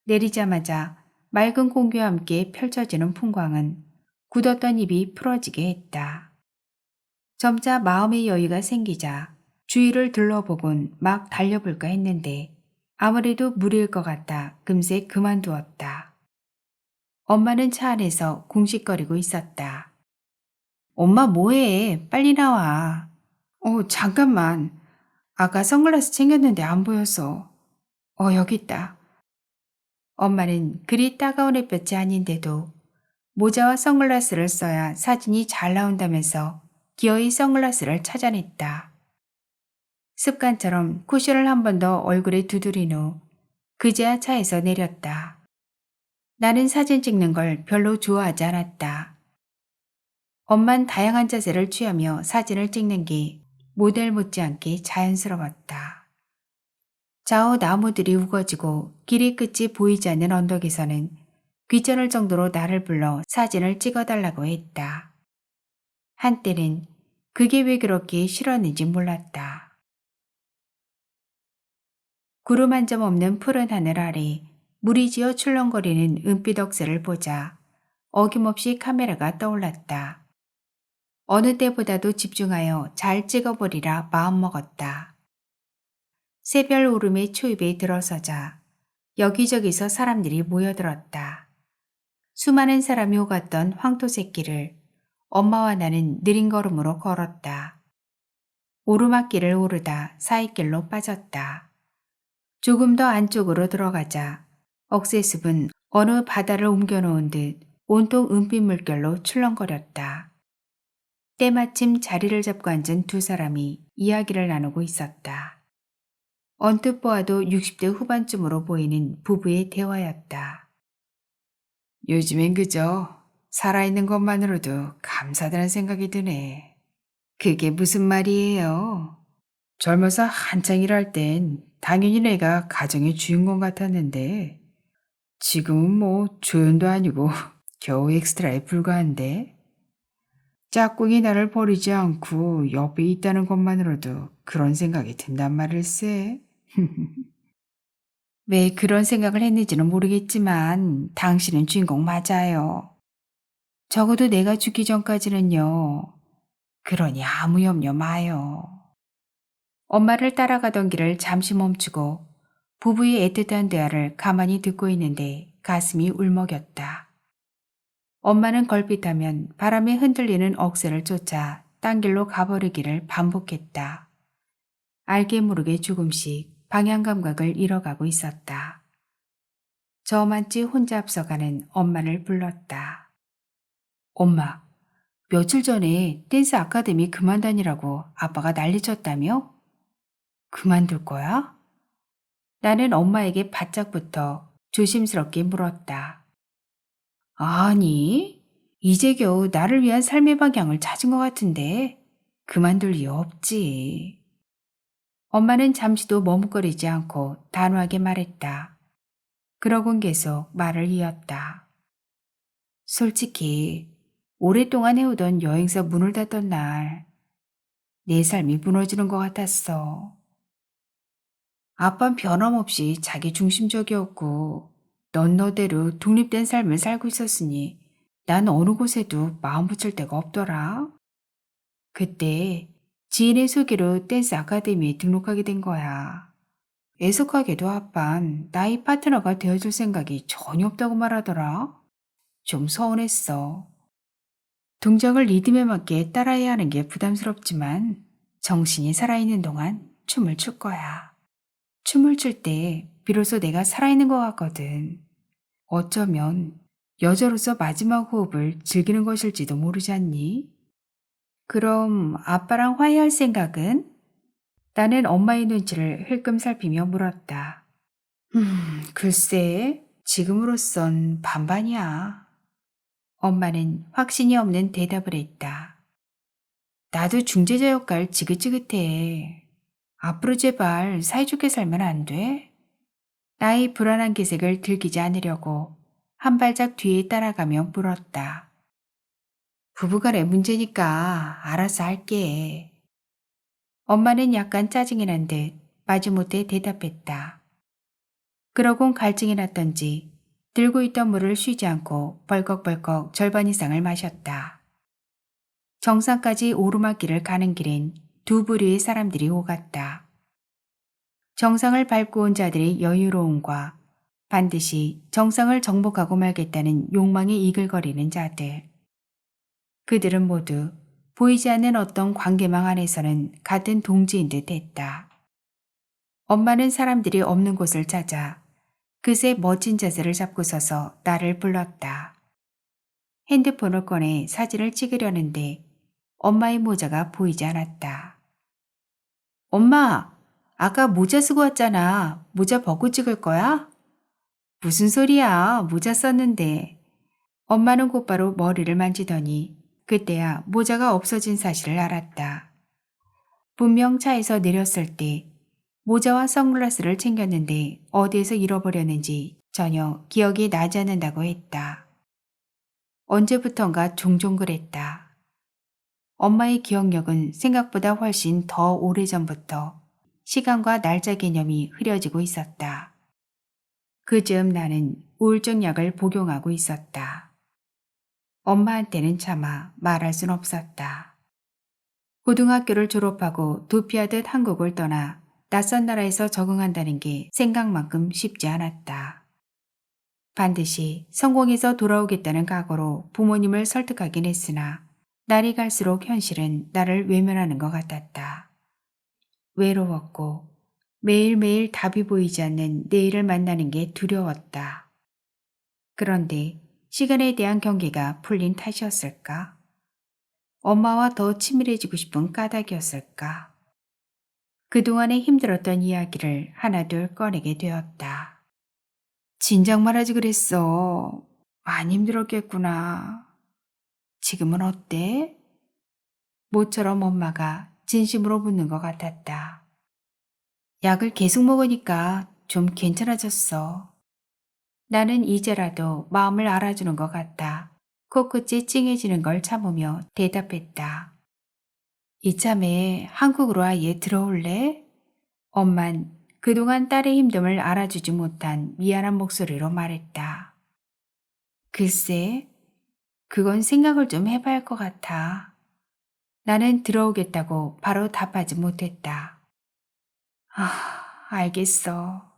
내리자마자 맑은 공기와 함께 펼쳐지는 풍광은 굳었던 입이 풀어지게 했다. 점차 마음의 여유가 생기자 주위를 둘러보곤 막 달려볼까 했는데 아무래도 무리일 것 같아 금세 그만두었다. 엄마는 차 안에서 궁식거리고 있었다. 엄마 뭐해? 빨리 나와. 잠깐만. 아까 선글라스 챙겼는데 안 보여서. 여기 있다. 엄마는 그리 따가운 햇볕이 아닌데도 모자와 선글라스를 써야 사진이 잘 나온다면서 기어이 선글라스를 찾아냈다. 습관처럼 쿠션을 한 번 더 얼굴에 두드린 후 그제야 차에서 내렸다. 나는 사진 찍는 걸 별로 좋아하지 않았다. 엄만 다양한 자세를 취하며 사진을 찍는 게 모델 못지않게 자연스러웠다. 좌우 나무들이 우거지고 길이 끝이 보이지 않는 언덕에서는 귀찮을 정도로 나를 불러 사진을 찍어달라고 했다. 한때는 그게 왜 그렇게 싫었는지 몰랐다. 구름 한 점 없는 푸른 하늘 아래 물이 지어 출렁거리는 은빛 억새를 보자 어김없이 카메라가 떠올랐다. 어느 때보다도 집중하여 잘 찍어보리라 마음먹었다. 새별 오름의 초입에 들어서자 여기저기서 사람들이 모여들었다. 수많은 사람이 오갔던 황토새길을 엄마와 나는 느린 걸음으로 걸었다. 오르막길을 오르다 사이길로 빠졌다. 조금 더 안쪽으로 들어가자 억새숲은 어느 바다를 옮겨놓은 듯 온통 은빛 물결로 출렁거렸다. 때마침 자리를 잡고 앉은 두 사람이 이야기를 나누고 있었다. 언뜻 보아도 60대 후반쯤으로 보이는 부부의 대화였다. 요즘엔 그저 살아있는 것만으로도 감사하다는 생각이 드네. 그게 무슨 말이에요? 젊어서 한창 일할 땐 당연히 내가 가정의 주인공 같았는데 지금은 뭐 조연도 아니고 겨우 엑스트라에 불과한데 짝꿍이 나를 버리지 않고 옆에 있다는 것만으로도 그런 생각이 든단 말일세. 왜 그런 생각을 했는지는 모르겠지만 당신은 주인공 맞아요. 적어도 내가 죽기 전까지는요. 그러니 아무 염려 마요. 엄마를 따라가던 길을 잠시 멈추고 부부의 애틋한 대화를 가만히 듣고 있는데 가슴이 울먹였다. 엄마는 걸핏하면 바람에 흔들리는 억새를 쫓아 딴 길로 가버리기를 반복했다. 알게 모르게 조금씩 방향 감각을 잃어가고 있었다. 저만치 혼자 앞서가는 엄마를 불렀다. 엄마, 며칠 전에 댄스 아카데미 그만 다니라고 아빠가 난리쳤다며? 그만둘 거야? 나는 엄마에게 바짝 붙어 조심스럽게 물었다. 아니, 이제 겨우 나를 위한 삶의 방향을 찾은 것 같은데 그만둘 이유 없지. 엄마는 잠시도 머뭇거리지 않고 단호하게 말했다. 그러곤 계속 말을 이었다. 솔직히 오랫동안 해오던 여행사 문을 닫던 날 내 삶이 무너지는 것 같았어. 아빠는 변함없이 자기 중심적이었고 넌 너대로 독립된 삶을 살고 있었으니 난 어느 곳에도 마음 붙일 데가 없더라. 그때 지인의 소개로 댄스 아카데미에 등록하게 된 거야. 애석하게도 아빤 나의 파트너가 되어줄 생각이 전혀 없다고 말하더라. 좀 서운했어. 동작을 리듬에 맞게 따라해야 하는 게 부담스럽지만 정신이 살아있는 동안 춤을 출 거야. 춤을 출 때 비로소 내가 살아있는 것 같거든. 어쩌면 여자로서 마지막 호흡을 즐기는 것일지도 모르지 않니? 그럼 아빠랑 화해할 생각은? 나는 엄마의 눈치를 흘끔 살피며 물었다. 글쎄, 지금으로선 반반이야. 엄마는 확신이 없는 대답을 했다. 나도 중재자 역할 지긋지긋해. 앞으로 제발 사이좋게 살면 안 돼? 나의 불안한 기색을 들키지 않으려고 한 발짝 뒤에 따라가며 물었다. 부부간의 문제니까 알아서 할게. 엄마는 약간 짜증이 난 듯 마지못해 대답했다. 그러곤 갈증이 났던지 들고 있던 물을 쉬지 않고 벌컥벌컥 절반 이상을 마셨다. 정상까지 오르막길을 가는 길엔 두 부류의 사람들이 오갔다. 정상을 밟고 온 자들의 여유로움과 반드시 정상을 정복하고 말겠다는 욕망이 이글거리는 자들. 그들은 모두 보이지 않는 어떤 관계망 안에서는 같은 동지인 듯 했다. 엄마는 사람들이 없는 곳을 찾아 그새 멋진 자세를 잡고 서서 나를 불렀다. 핸드폰을 꺼내 사진을 찍으려는데 엄마의 모자가 보이지 않았다. 엄마, 아까 모자 쓰고 왔잖아. 모자 벗고 찍을 거야? 무슨 소리야. 모자 썼는데. 엄마는 곧바로 머리를 만지더니 그때야 모자가 없어진 사실을 알았다. 분명 차에서 내렸을 때 모자와 선글라스를 챙겼는데 어디에서 잃어버렸는지 전혀 기억이 나지 않는다고 했다. 언제부턴가 종종 그랬다. 엄마의 기억력은 생각보다 훨씬 더 오래전부터 시간과 날짜 개념이 흐려지고 있었다. 그 즈음 나는 우울증 약을 복용하고 있었다. 엄마한테는 차마 말할 순 없었다. 고등학교를 졸업하고 도피하듯 한국을 떠나 낯선 나라에서 적응한다는 게 생각만큼 쉽지 않았다. 반드시 성공해서 돌아오겠다는 각오로 부모님을 설득하긴 했으나 날이 갈수록 현실은 나를 외면하는 것 같았다. 외로웠고 매일매일 답이 보이지 않는 내일을 만나는 게 두려웠다. 그런데 시간에 대한 경계가 풀린 탓이었을까? 엄마와 더 친밀해지고 싶은 까닭이었을까? 그동안에 힘들었던 이야기를 하나둘 꺼내게 되었다. 진작 말하지 그랬어. 많이 힘들었겠구나. 지금은 어때? 모처럼 엄마가 진심으로 묻는 것 같았다. 약을 계속 먹으니까 좀 괜찮아졌어. 나는 이제라도 마음을 알아주는 것 같아 코끝이 찡해지는 걸 참으며 대답했다. 이참에 한국으로 아예 들어올래? 엄만 그동안 딸의 힘듦을 알아주지 못한 미안한 목소리로 말했다. 글쎄, 그건 생각을 좀 해봐야 할 것 같아. 나는 들어오겠다고 바로 답하지 못했다. 알겠어.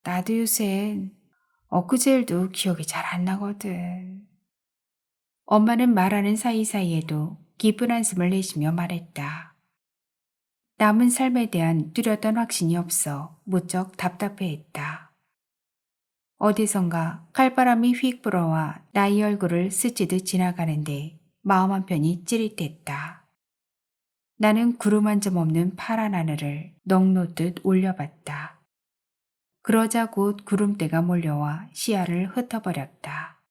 나도 요샌 엊그제 일도 기억이 잘 안 나거든. 엄마는 말하는 사이사이에도 깊은 한숨을 내쉬며 말했다. 남은 삶에 대한 뚜렷한 확신이 없어 무척 답답해했다. 어디선가 칼바람이 휙 불어와 나의 얼굴을 스치듯 지나가는데 마음 한편이 찌릿했다. 나는 구름 한 점 없는 파란 하늘을 넋놓듯 올려봤다. 그러자 곧 구름대가 몰려와 시야를 흩어버렸다.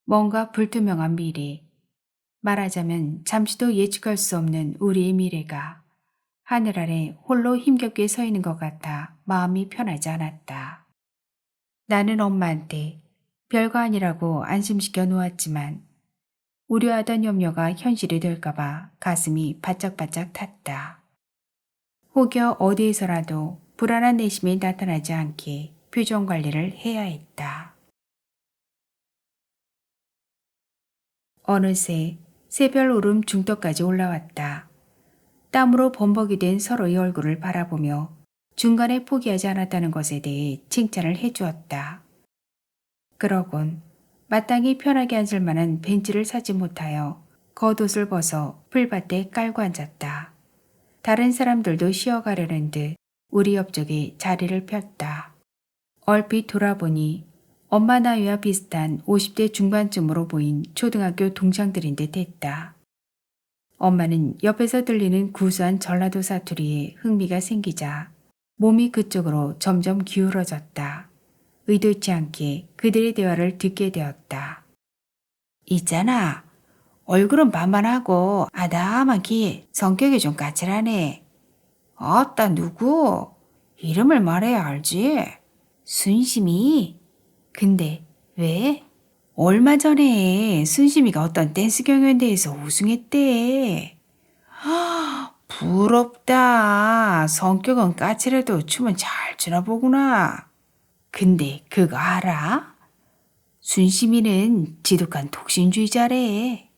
뭔가 불투명한 미래, 말하자면 잠시도 예측할 수 없는 우리의 미래가 하늘 아래 홀로 힘겹게 서 있는 것 같아 마음이 편하지 않았다. 나는 엄마한테 별거 아니라고 안심시켜 놓았지만 우려하던 염려가 현실이 될까봐 가슴이 바짝바짝 탔다. 혹여 어디에서라도 불안한 내심이 나타나지 않게 표정 관리를 해야 했다. 어느새 새별 오름 중턱까지 올라왔다. 땀으로 범벅이 된 서로의 얼굴을 바라보며 중간에 포기하지 않았다는 것에 대해 칭찬을 해주었다. 그러곤 마땅히 편하게 앉을 만한 벤치를 사지 못하여 겉옷을 벗어 풀밭에 깔고 앉았다. 다른 사람들도 쉬어가려는 듯 우리 옆쪽에 자리를 폈다. 얼핏 돌아보니 엄마 나이와 비슷한 50대 중반쯤으로 보인 초등학교 동창들인 듯 했다. 엄마는 옆에서 들리는 구수한 전라도 사투리에 흥미가 생기자 몸이 그쪽으로 점점 기울어졌다. 의도치 않게 그들의 대화를 듣게 되었다. 있잖아. 얼굴은 반반하고 아담한 키, 성격이 좀 까칠하네. 아따 누구? 이름을 말해야 알지. 순심이. 근데 왜? 얼마 전에 순심이가 어떤 댄스 경연대회에서 우승했대. 부럽다. 성격은 까칠해도 춤은 잘 추나 보구나. 근데 그거 알아? 순심이는 지독한 독신주의자래.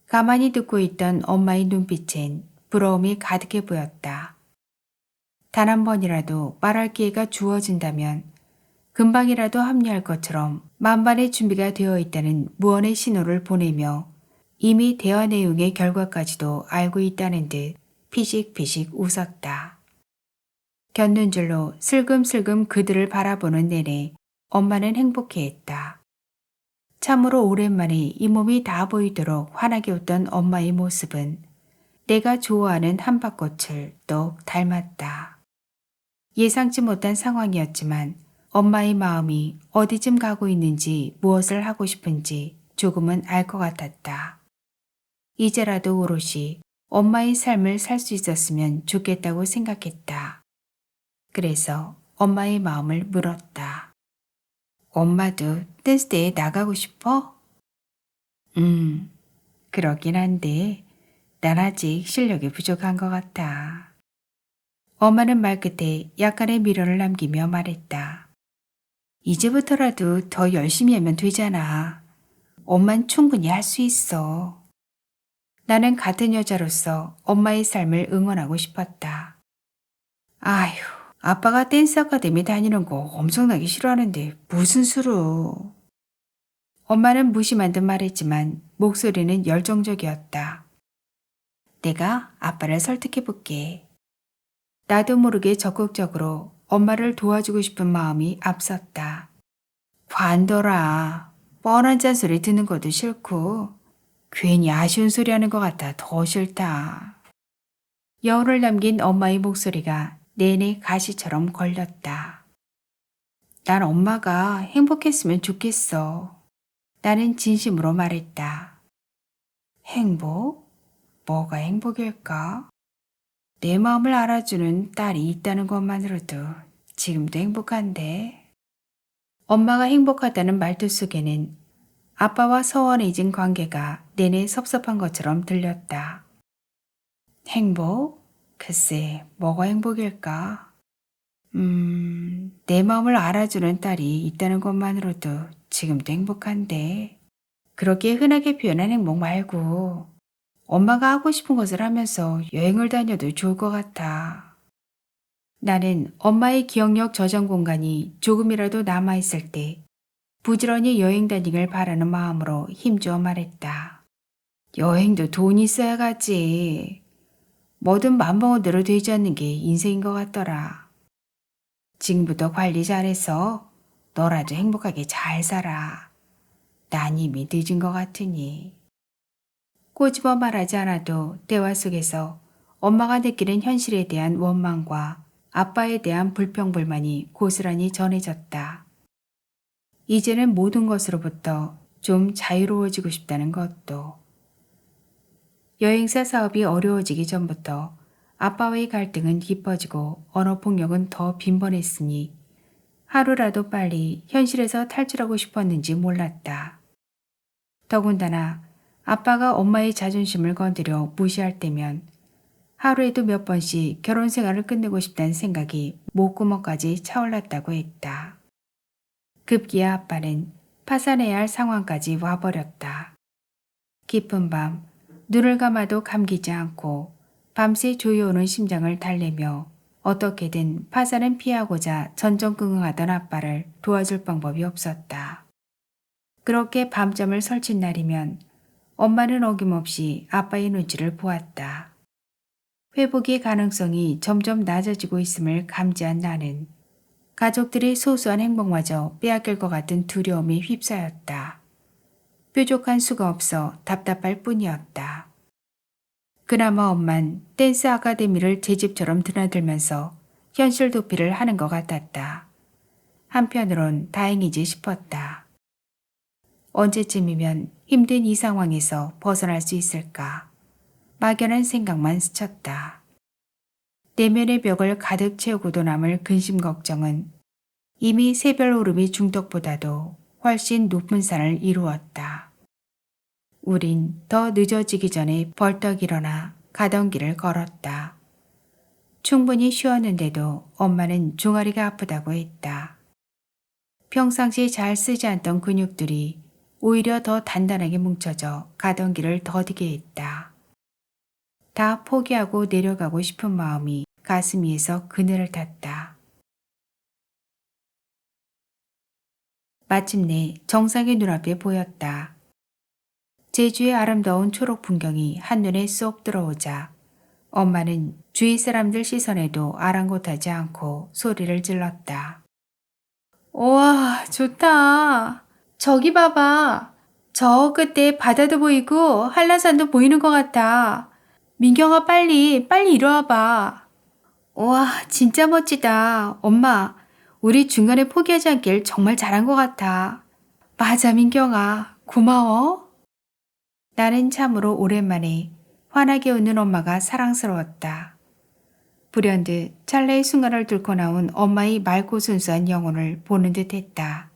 가만히 듣고 있던 엄마의 눈빛엔 부러움이 가득해 보였다. 단 한 번이라도 말할 기회가 주어진다면 금방이라도 합리할 것처럼 만반의 준비가 되어 있다는 무언의 신호를 보내며 이미 대화 내용의 결과까지도 알고 있다는 듯 피식피식 웃었다. 곁눈질로 슬금슬금 그들을 바라보는 내내 엄마는 행복해했다. 참으로 오랜만에 이 몸이 다 보이도록 환하게 웃던 엄마의 모습은 내가 좋아하는 한밭꽃을 똑 닮았다. 예상치 못한 상황이었지만 엄마의 마음이 어디쯤 가고 있는지 무엇을 하고 싶은지 조금은 알 것 같았다. 이제라도 오롯이 엄마의 삶을 살 수 있었으면 좋겠다고 생각했다. 그래서 엄마의 마음을 물었다. 엄마도 댄스대회에 나가고 싶어? 그러긴 한데 난 아직 실력이 부족한 것 같아. 엄마는 말끝에 약간의 미련을 남기며 말했다. 이제부터라도 더 열심히 하면 되잖아. 엄만 충분히 할 수 있어. 나는 같은 여자로서 엄마의 삶을 응원하고 싶었다. 아휴, 아빠가 댄스 아카데미 다니는 거 엄청나게 싫어하는데 무슨 수로. 엄마는 무심한 듯 말했지만 목소리는 열정적이었다. 내가 아빠를 설득해볼게. 나도 모르게 적극적으로 엄마를 도와주고 싶은 마음이 앞섰다. 관둬라. 뻔한 짠소리 듣는 것도 싫고 괜히 아쉬운 소리 하는 것 같아 더 싫다. 여운을 남긴 엄마의 목소리가 내내 가시처럼 걸렸다. 난 엄마가 행복했으면 좋겠어. 나는 진심으로 말했다. 행복? 뭐가 행복일까? 내 마음을 알아주는 딸이 있다는 것만으로도 지금도 행복한데. 엄마가 행복하다는 말투 속에는 아빠와 서원해진 관계가 내내 섭섭한 것처럼 들렸다. 행복? 글쎄, 뭐가 행복일까? 내 마음을 알아주는 딸이 있다는 것만으로도 지금도 행복한데, 그렇게 흔하게 표현한 행복 말고 엄마가 하고 싶은 것을 하면서 여행을 다녀도 좋을 것 같아. 나는 엄마의 기억력 저장 공간이 조금이라도 남아있을 때 부지런히 여행 다니길 바라는 마음으로 힘주어 말했다. 여행도 돈이 있어야 가지. 뭐든 맘먹은대로 되지 않는 게 인생인 것 같더라. 지금부터 관리 잘해서 너라도 행복하게 잘 살아. 난 이미 늦은 것 같으니. 꼬집어 말하지 않아도 대화 속에서 엄마가 느끼는 현실에 대한 원망과 아빠에 대한 불평불만이 고스란히 전해졌다. 이제는 모든 것으로부터 좀 자유로워지고 싶다는 것도. 여행사 사업이 어려워지기 전부터 아빠와의 갈등은 깊어지고 언어 폭력은 더 빈번했으니 하루라도 빨리 현실에서 탈출하고 싶었는지 몰랐다. 더군다나 아빠가 엄마의 자존심을 건드려 무시할 때면 하루에도 몇 번씩 결혼 생활을 끝내고 싶다는 생각이 목구멍까지 차올랐다고 했다. 급기야 아빠는 파산해야 할 상황까지 와버렸다. 깊은 밤 눈을 감아도 감기지 않고 밤새 조여오는 심장을 달래며 어떻게든 파산은 피하고자 전전긍긍하던 아빠를 도와줄 방법이 없었다. 그렇게 밤잠을 설친 날이면 엄마는 어김없이 아빠의 눈치를 보았다. 회복의 가능성이 점점 낮아지고 있음을 감지한 나는 가족들의 소소한 행복마저 빼앗길 것 같은 두려움에 휩싸였다. 뾰족한 수가 없어 답답할 뿐이었다. 그나마 엄만 댄스 아카데미를 제 집처럼 드나들면서 현실 도피를 하는 것 같았다. 한편으론 다행이지 싶었다. 언제쯤이면 힘든 이 상황에서 벗어날 수 있을까? 막연한 생각만 스쳤다. 내면의 벽을 가득 채우고도 남을 근심 걱정은 이미 새별 오름이 중턱보다도 훨씬 높은 산을 이루었다. 우린 더 늦어지기 전에 벌떡 일어나 가던 길을 걸었다. 충분히 쉬었는데도 엄마는 종아리가 아프다고 했다. 평상시 잘 쓰지 않던 근육들이 오히려 더 단단하게 뭉쳐져 가던 길을 더디게 했다. 다 포기하고 내려가고 싶은 마음이 가슴 위에서 그늘을 탔다. 마침내 정상이 눈앞에 보였다. 제주의 아름다운 초록 풍경이 한눈에 쏙 들어오자 엄마는 주위 사람들 시선에도 아랑곳하지 않고 소리를 질렀다. 우와, 좋다. 저기 봐봐. 저 끝에 바다도 보이고 한라산도 보이는 것 같아. 민경아, 빨리 이리 와봐. 우와, 진짜 멋지다. 엄마, 우리 중간에 포기하지 않길 정말 잘한 것 같아. 맞아, 민경아. 고마워. 나는 참으로 오랜만에 환하게 웃는 엄마가 사랑스러웠다. 불현듯 찰나의 순간을 뚫고 나온 엄마의 맑고 순수한 영혼을 보는 듯 했다.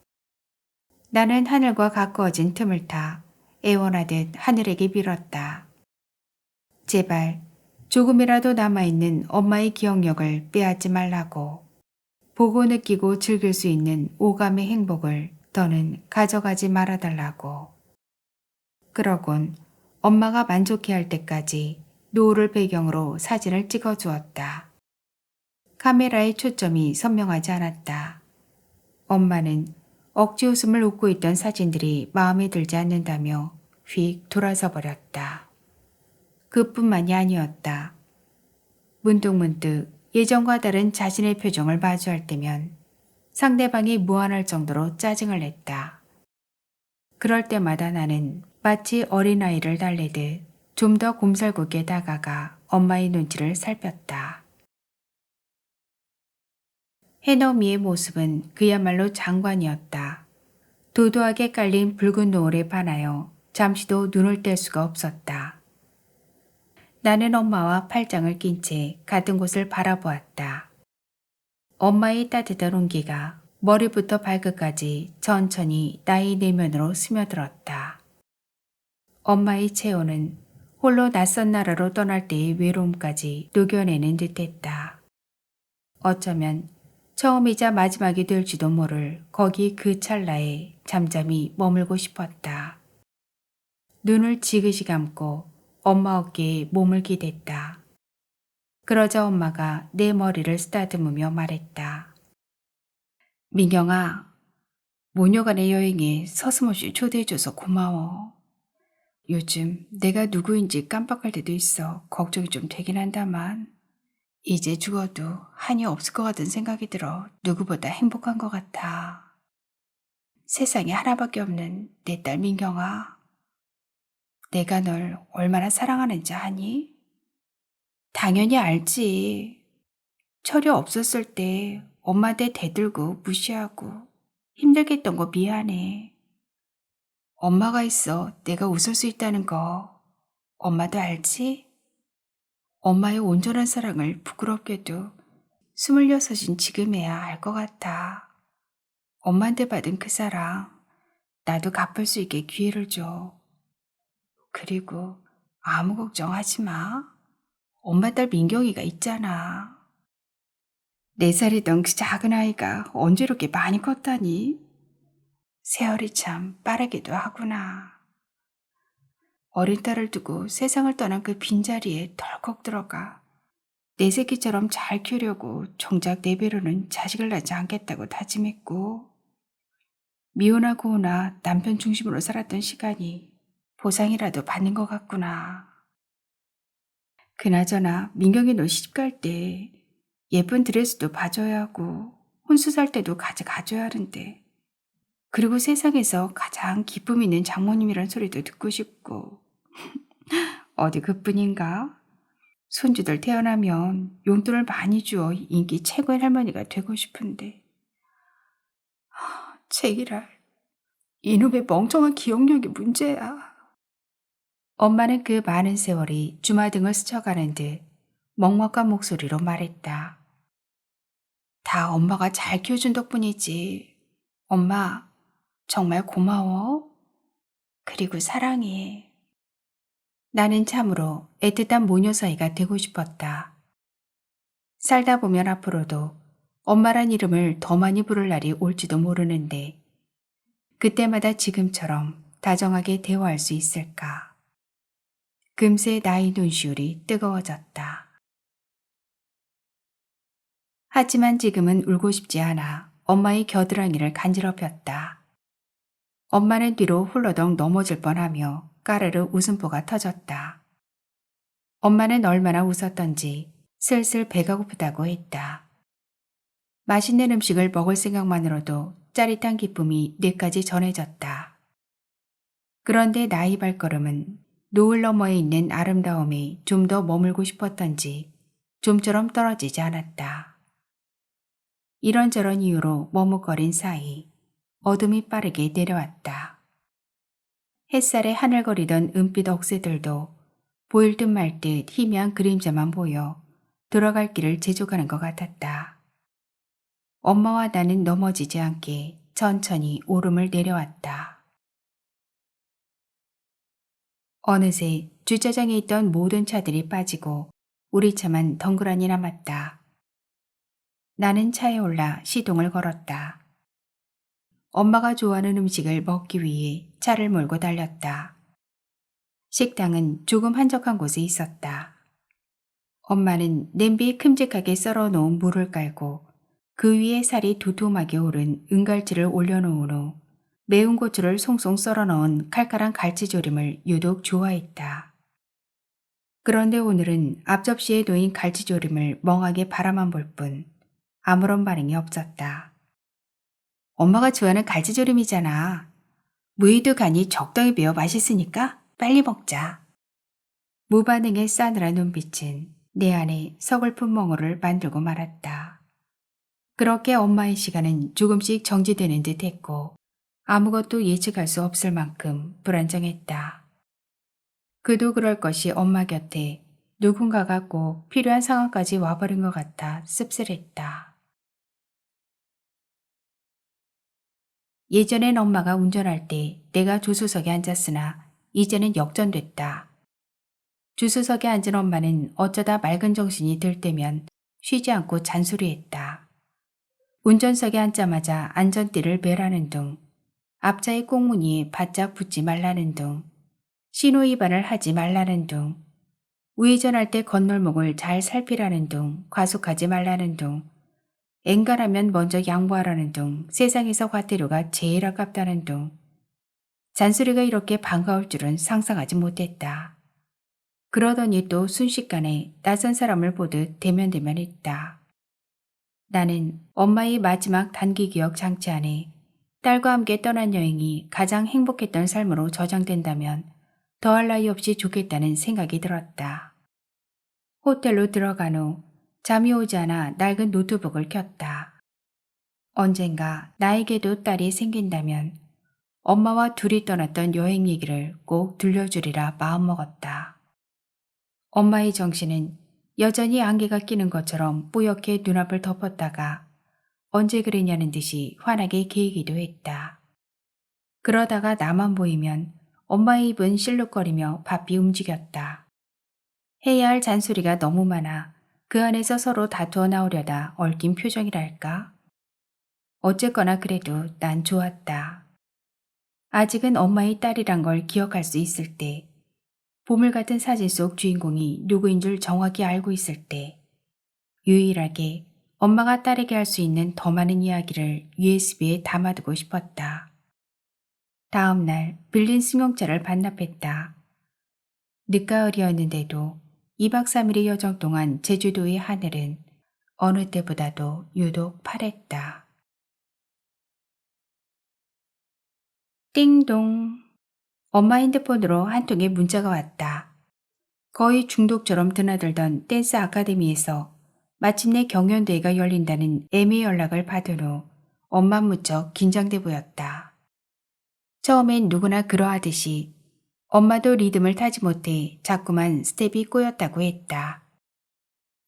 나는 하늘과 가까워진 틈을 타 애원하듯 하늘에게 빌었다. 제발 조금이라도 남아있는 엄마의 기억력을 빼앗지 말라고. 보고 느끼고 즐길 수 있는 오감의 행복을 더는 가져가지 말아달라고. 그러곤 엄마가 만족해할 때까지 노을을 배경으로 사진을 찍어주었다. 카메라의 초점이 선명하지 않았다. 엄마는 억지 웃음을 웃고 있던 사진들이 마음에 들지 않는다며 휙 돌아서 버렸다. 그뿐만이 아니었다. 문득문득 예전과 다른 자신의 표정을 마주할 때면 상대방이 무안할 정도로 짜증을 냈다. 그럴 때마다 나는 마치 어린아이를 달래듯 좀 더 곰살궂게 다가가 엄마의 눈치를 살폈다. 해넘이의 모습은 그야말로 장관이었다. 도도하게 깔린 붉은 노을에 반하여 잠시도 눈을 뗄 수가 없었다. 나는 엄마와 팔짱을 낀 채 같은 곳을 바라보았다. 엄마의 따뜻한 온기가 머리부터 발끝까지 천천히 나의 내면으로 스며들었다. 엄마의 체온은 홀로 낯선 나라로 떠날 때의 외로움까지 녹여내는 듯했다. 어쩌면 처음이자 마지막이 될지도 모를 거기 그 찰나에 잠잠히 머물고 싶었다. 눈을 지그시 감고 엄마 어깨에 몸을 기댔다. 그러자 엄마가 내 머리를 쓰다듬으며 말했다. 민경아, 모녀간의 여행에 서슴없이 초대해줘서 고마워. 요즘 내가 누구인지 깜빡할 때도 있어 걱정이 좀 되긴 한다만 이제 죽어도 한이 없을 것 같은 생각이 들어 누구보다 행복한 것 같아. 세상에 하나밖에 없는 내 딸 민경아, 내가 널 얼마나 사랑하는지 아니? 당연히 알지. 철이 없었을 때 엄마한테 대들고 무시하고 힘들게 했던 거 미안해. 엄마가 있어 내가 웃을 수 있다는 거 엄마도 알지? 엄마의 온전한 사랑을 부끄럽게도 26인 지금에야 알 것 같아. 엄마한테 받은 그 사랑 나도 갚을 수 있게 기회를 줘. 그리고 아무 걱정하지 마. 엄마 딸 민경이가 있잖아. 4살이던 그 작은 아이가 언제 이렇게 많이 컸다니? 세월이 참 빠르기도 하구나. 어린 딸을 두고 세상을 떠난 그 빈자리에 덜컥 들어가 내 새끼처럼 잘 키우려고 정작 내 배로는 자식을 낳지 않겠다고 다짐했고 미혼하고나 남편 중심으로 살았던 시간이 보상이라도 받는 것 같구나. 그나저나 민경이 너 시집갈 때 예쁜 드레스도 봐줘야 하고 혼수 살 때도 가져가줘야 하는데 그리고 세상에서 가장 기쁨 있는 장모님이란 소리도 듣고 싶고 어디 그뿐인가? 손주들 태어나면 용돈을 많이 주어 인기 최고의 할머니가 되고 싶은데 제기랄 이놈의 멍청한 기억력이 문제야. 엄마는 그 많은 세월이 주마등을 스쳐가는 듯 먹먹한 목소리로 말했다. 다 엄마가 잘 키워준 덕분이지. 엄마 정말 고마워. 그리고 사랑해. 나는 참으로 애틋한 모녀 사이가 되고 싶었다. 살다 보면 앞으로도 엄마란 이름을 더 많이 부를 날이 올지도 모르는데 그때마다 지금처럼 다정하게 대화할 수 있을까. 금세 나의 눈시울이 뜨거워졌다. 하지만 지금은 울고 싶지 않아 엄마의 겨드랑이를 간지럽혔다. 엄마는 뒤로 훌러덩 넘어질 뻔하며 까르르 웃음보가 터졌다. 엄마는 얼마나 웃었던지 슬슬 배가 고프다고 했다. 맛있는 음식을 먹을 생각만으로도 짜릿한 기쁨이 뇌까지 전해졌다. 그런데 나의 발걸음은 노을 너머에 있는 아름다움에 좀 더 머물고 싶었던지 좀처럼 떨어지지 않았다. 이런저런 이유로 머뭇거린 사이 어둠이 빠르게 내려왔다. 햇살에 하늘거리던 은빛 억새들도 보일 듯 말 듯 희미한 그림자만 보여 들어갈 길을 재촉하는 것 같았다. 엄마와 나는 넘어지지 않게 천천히 오름을 내려왔다. 어느새 주차장에 있던 모든 차들이 빠지고 우리 차만 덩그러니 남았다. 나는 차에 올라 시동을 걸었다. 엄마가 좋아하는 음식을 먹기 위해 차를 몰고 달렸다. 식당은 조금 한적한 곳에 있었다. 엄마는 냄비에 큼직하게 썰어놓은 물을 깔고 그 위에 살이 두툼하게 오른 은갈치를 올려놓은 후 매운 고추를 송송 썰어 넣은 칼칼한 갈치조림을 유독 좋아했다. 그런데 오늘은 앞접시에 놓인 갈치조림을 멍하게 바라만 볼 뿐 아무런 반응이 없었다. 엄마가 좋아하는 갈치조림이잖아. 무에도 간이 적당히 배어 맛있으니까 빨리 먹자. 무반응의 싸늘한 눈빛은 내 안에 서글픈 멍울을 만들고 말았다. 그렇게 엄마의 시간은 조금씩 정지되는 듯 했고 아무것도 예측할 수 없을 만큼 불안정했다. 그도 그럴 것이 엄마 곁에 누군가가 꼭 필요한 상황까지 와버린 것 같아 씁쓸했다. 예전엔 엄마가 운전할 때 내가 조수석에 앉았으나 이제는 역전됐다. 주수석에 앉은 엄마는 어쩌다 맑은 정신이 들 때면 쉬지 않고 잔소리했다. 운전석에 앉자마자 안전띠를 매라는 둥, 앞차의 꽁무니에 바짝 붙지 말라는 둥, 신호 위반을 하지 말라는 둥, 우회전할 때 건널목을 잘 살피라는 둥, 과속하지 말라는 둥, 엔간하면 먼저 양보하라는 둥, 세상에서 과태료가 제일 아깝다는 둥. 잔소리가 이렇게 반가울 줄은 상상하지 못했다. 그러더니 또 순식간에 낯선 사람을 보듯 대면대면했다. 나는 엄마의 마지막 단기 기억 장치 안에 딸과 함께 떠난 여행이 가장 행복했던 삶으로 저장된다면 더할 나위 없이 좋겠다는 생각이 들었다. 호텔로 들어간 후 잠이 오지 않아 낡은 노트북을 켰다. 언젠가 나에게도 딸이 생긴다면 엄마와 둘이 떠났던 여행 얘기를 꼭 들려주리라 마음먹었다. 엄마의 정신은 여전히 안개가 끼는 것처럼 뿌옇게 눈앞을 덮었다가 언제 그랬냐는 듯이 환하게 개이기도 했다. 그러다가 나만 보이면 엄마의 입은 실룩거리며 바삐 움직였다. 해야 할 잔소리가 너무 많아 그 안에서 서로 다투어 나오려다 얽힌 표정이랄까? 어쨌거나 그래도 난 좋았다. 아직은 엄마의 딸이란 걸 기억할 수 있을 때, 보물 같은 사진 속 주인공이 누구인 줄 정확히 알고 있을 때, 유일하게 엄마가 딸에게 할 수 있는 더 많은 이야기를 USB에 담아두고 싶었다. 다음 날 빌린 승용차를 반납했다. 늦가을이었는데도 2박 3일의 여정 동안 제주도의 하늘은 어느 때보다도 유독 파랬다. 띵동. 엄마 핸드폰으로 한 통의 문자가 왔다. 거의 중독처럼 드나들던 댄스 아카데미에서 마침내 경연대회가 열린다는 애미 연락을 받은 후 엄마 무척 긴장돼 보였다. 처음엔 누구나 그러하듯이 엄마도 리듬을 타지 못해 자꾸만 스텝이 꼬였다고 했다.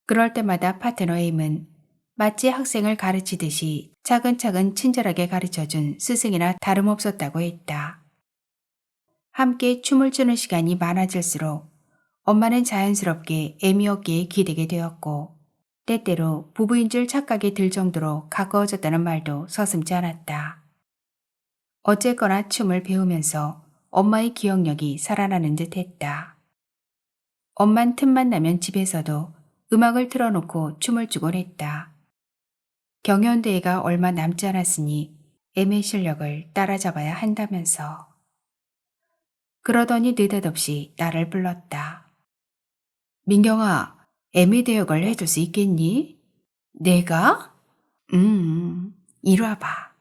그럴 때마다 파트너 M은 마치 학생을 가르치듯이 차근차근 친절하게 가르쳐준 스승이나 다름없었다고 했다. 함께 춤을 추는 시간이 많아질수록 엄마는 자연스럽게 애미 어깨에 기대게 되었고 때때로 부부인 줄 착각이 들 정도로 가까워졌다는 말도 서슴지 않았다. 어쨌거나 춤을 배우면서 엄마의 기억력이 살아나는 듯 했다. 엄만 틈만 나면 집에서도 음악을 틀어놓고 춤을 추곤 했다. 경연대회가 얼마 남지 않았으니 애미의 실력을 따라잡아야 한다면서. 그러더니 느닷없이 나를 불렀다. 민경아, 애미 대역을 해줄 수 있겠니? 내가? 이리 와봐.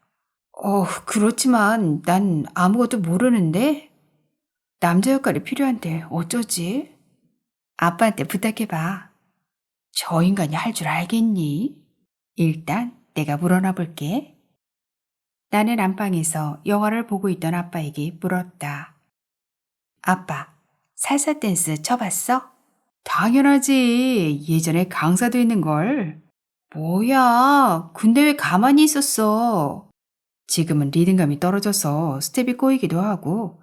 그렇지만 난 아무것도 모르는데? 남자 역할이 필요한데 어쩌지? 아빠한테 부탁해봐. 저 인간이 할 줄 알겠니? 일단 내가 물어나 볼게. 나는 안방에서 영화를 보고 있던 아빠에게 물었다. 아빠, 살사 댄스 쳐봤어? 당연하지. 예전에 강사도 있는걸. 뭐야, 근데 왜 가만히 있었어? 지금은 리듬감이 떨어져서 스텝이 꼬이기도 하고.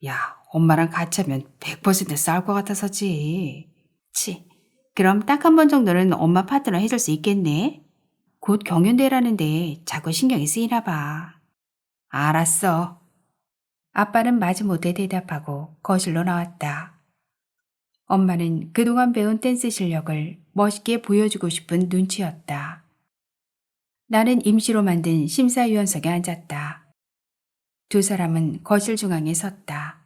야, 엄마랑 같이 하면 100% 싸울 것 같아서지. 치, 그럼 딱 한 번 정도는 엄마 파트너 해줄 수 있겠네? 곧 경연대회라는데 자꾸 신경이 쓰이나 봐. 알았어. 아빠는 마지못해 대답하고 거실로 나왔다. 엄마는 그동안 배운 댄스 실력을 멋있게 보여주고 싶은 눈치였다. 나는 임시로 만든 심사위원석에 앉았다. 두 사람은 거실 중앙에 섰다.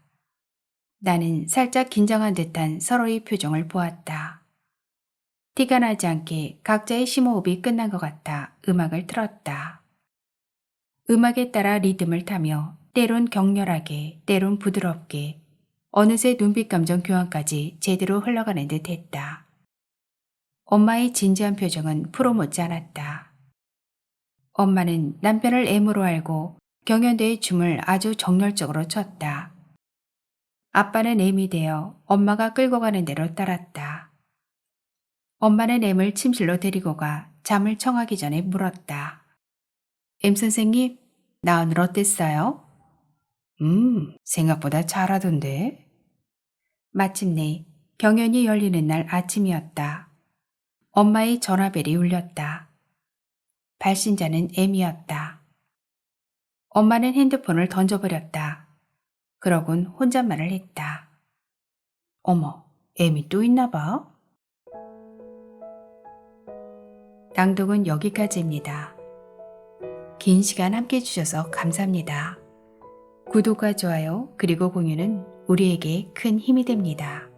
나는 살짝 긴장한 듯한 서로의 표정을 보았다. 티가 나지 않게 각자의 심호흡이 끝난 것 같아 음악을 틀었다. 음악에 따라 리듬을 타며 때론 격렬하게, 때론 부드럽게, 어느새 눈빛 감정 교환까지 제대로 흘러가는 듯 했다. 엄마의 진지한 표정은 프로 못지 않았다. 엄마는 남편을 애무로 알고 경연대회 춤을 아주 정열적으로 췄다. 아빠는 애미 되어 엄마가 끌고 가는 대로 따랐다. 엄마는 애를 침실로 데리고 가 잠을 청하기 전에 물었다. M 선생님, 나 오늘 어땠어요? 생각보다 잘하던데. 마침내 경연이 열리는 날 아침이었다. 엄마의 전화벨이 울렸다. 발신자는 M이었다. 엄마는 핸드폰을 던져버렸다. 그러곤 혼잣말을 했다. 어머, M이 또 있나 봐? 낭독은 여기까지입니다. 긴 시간 함께 해주셔서 감사합니다. 구독과 좋아요 그리고 공유는 우리에게 큰 힘이 됩니다.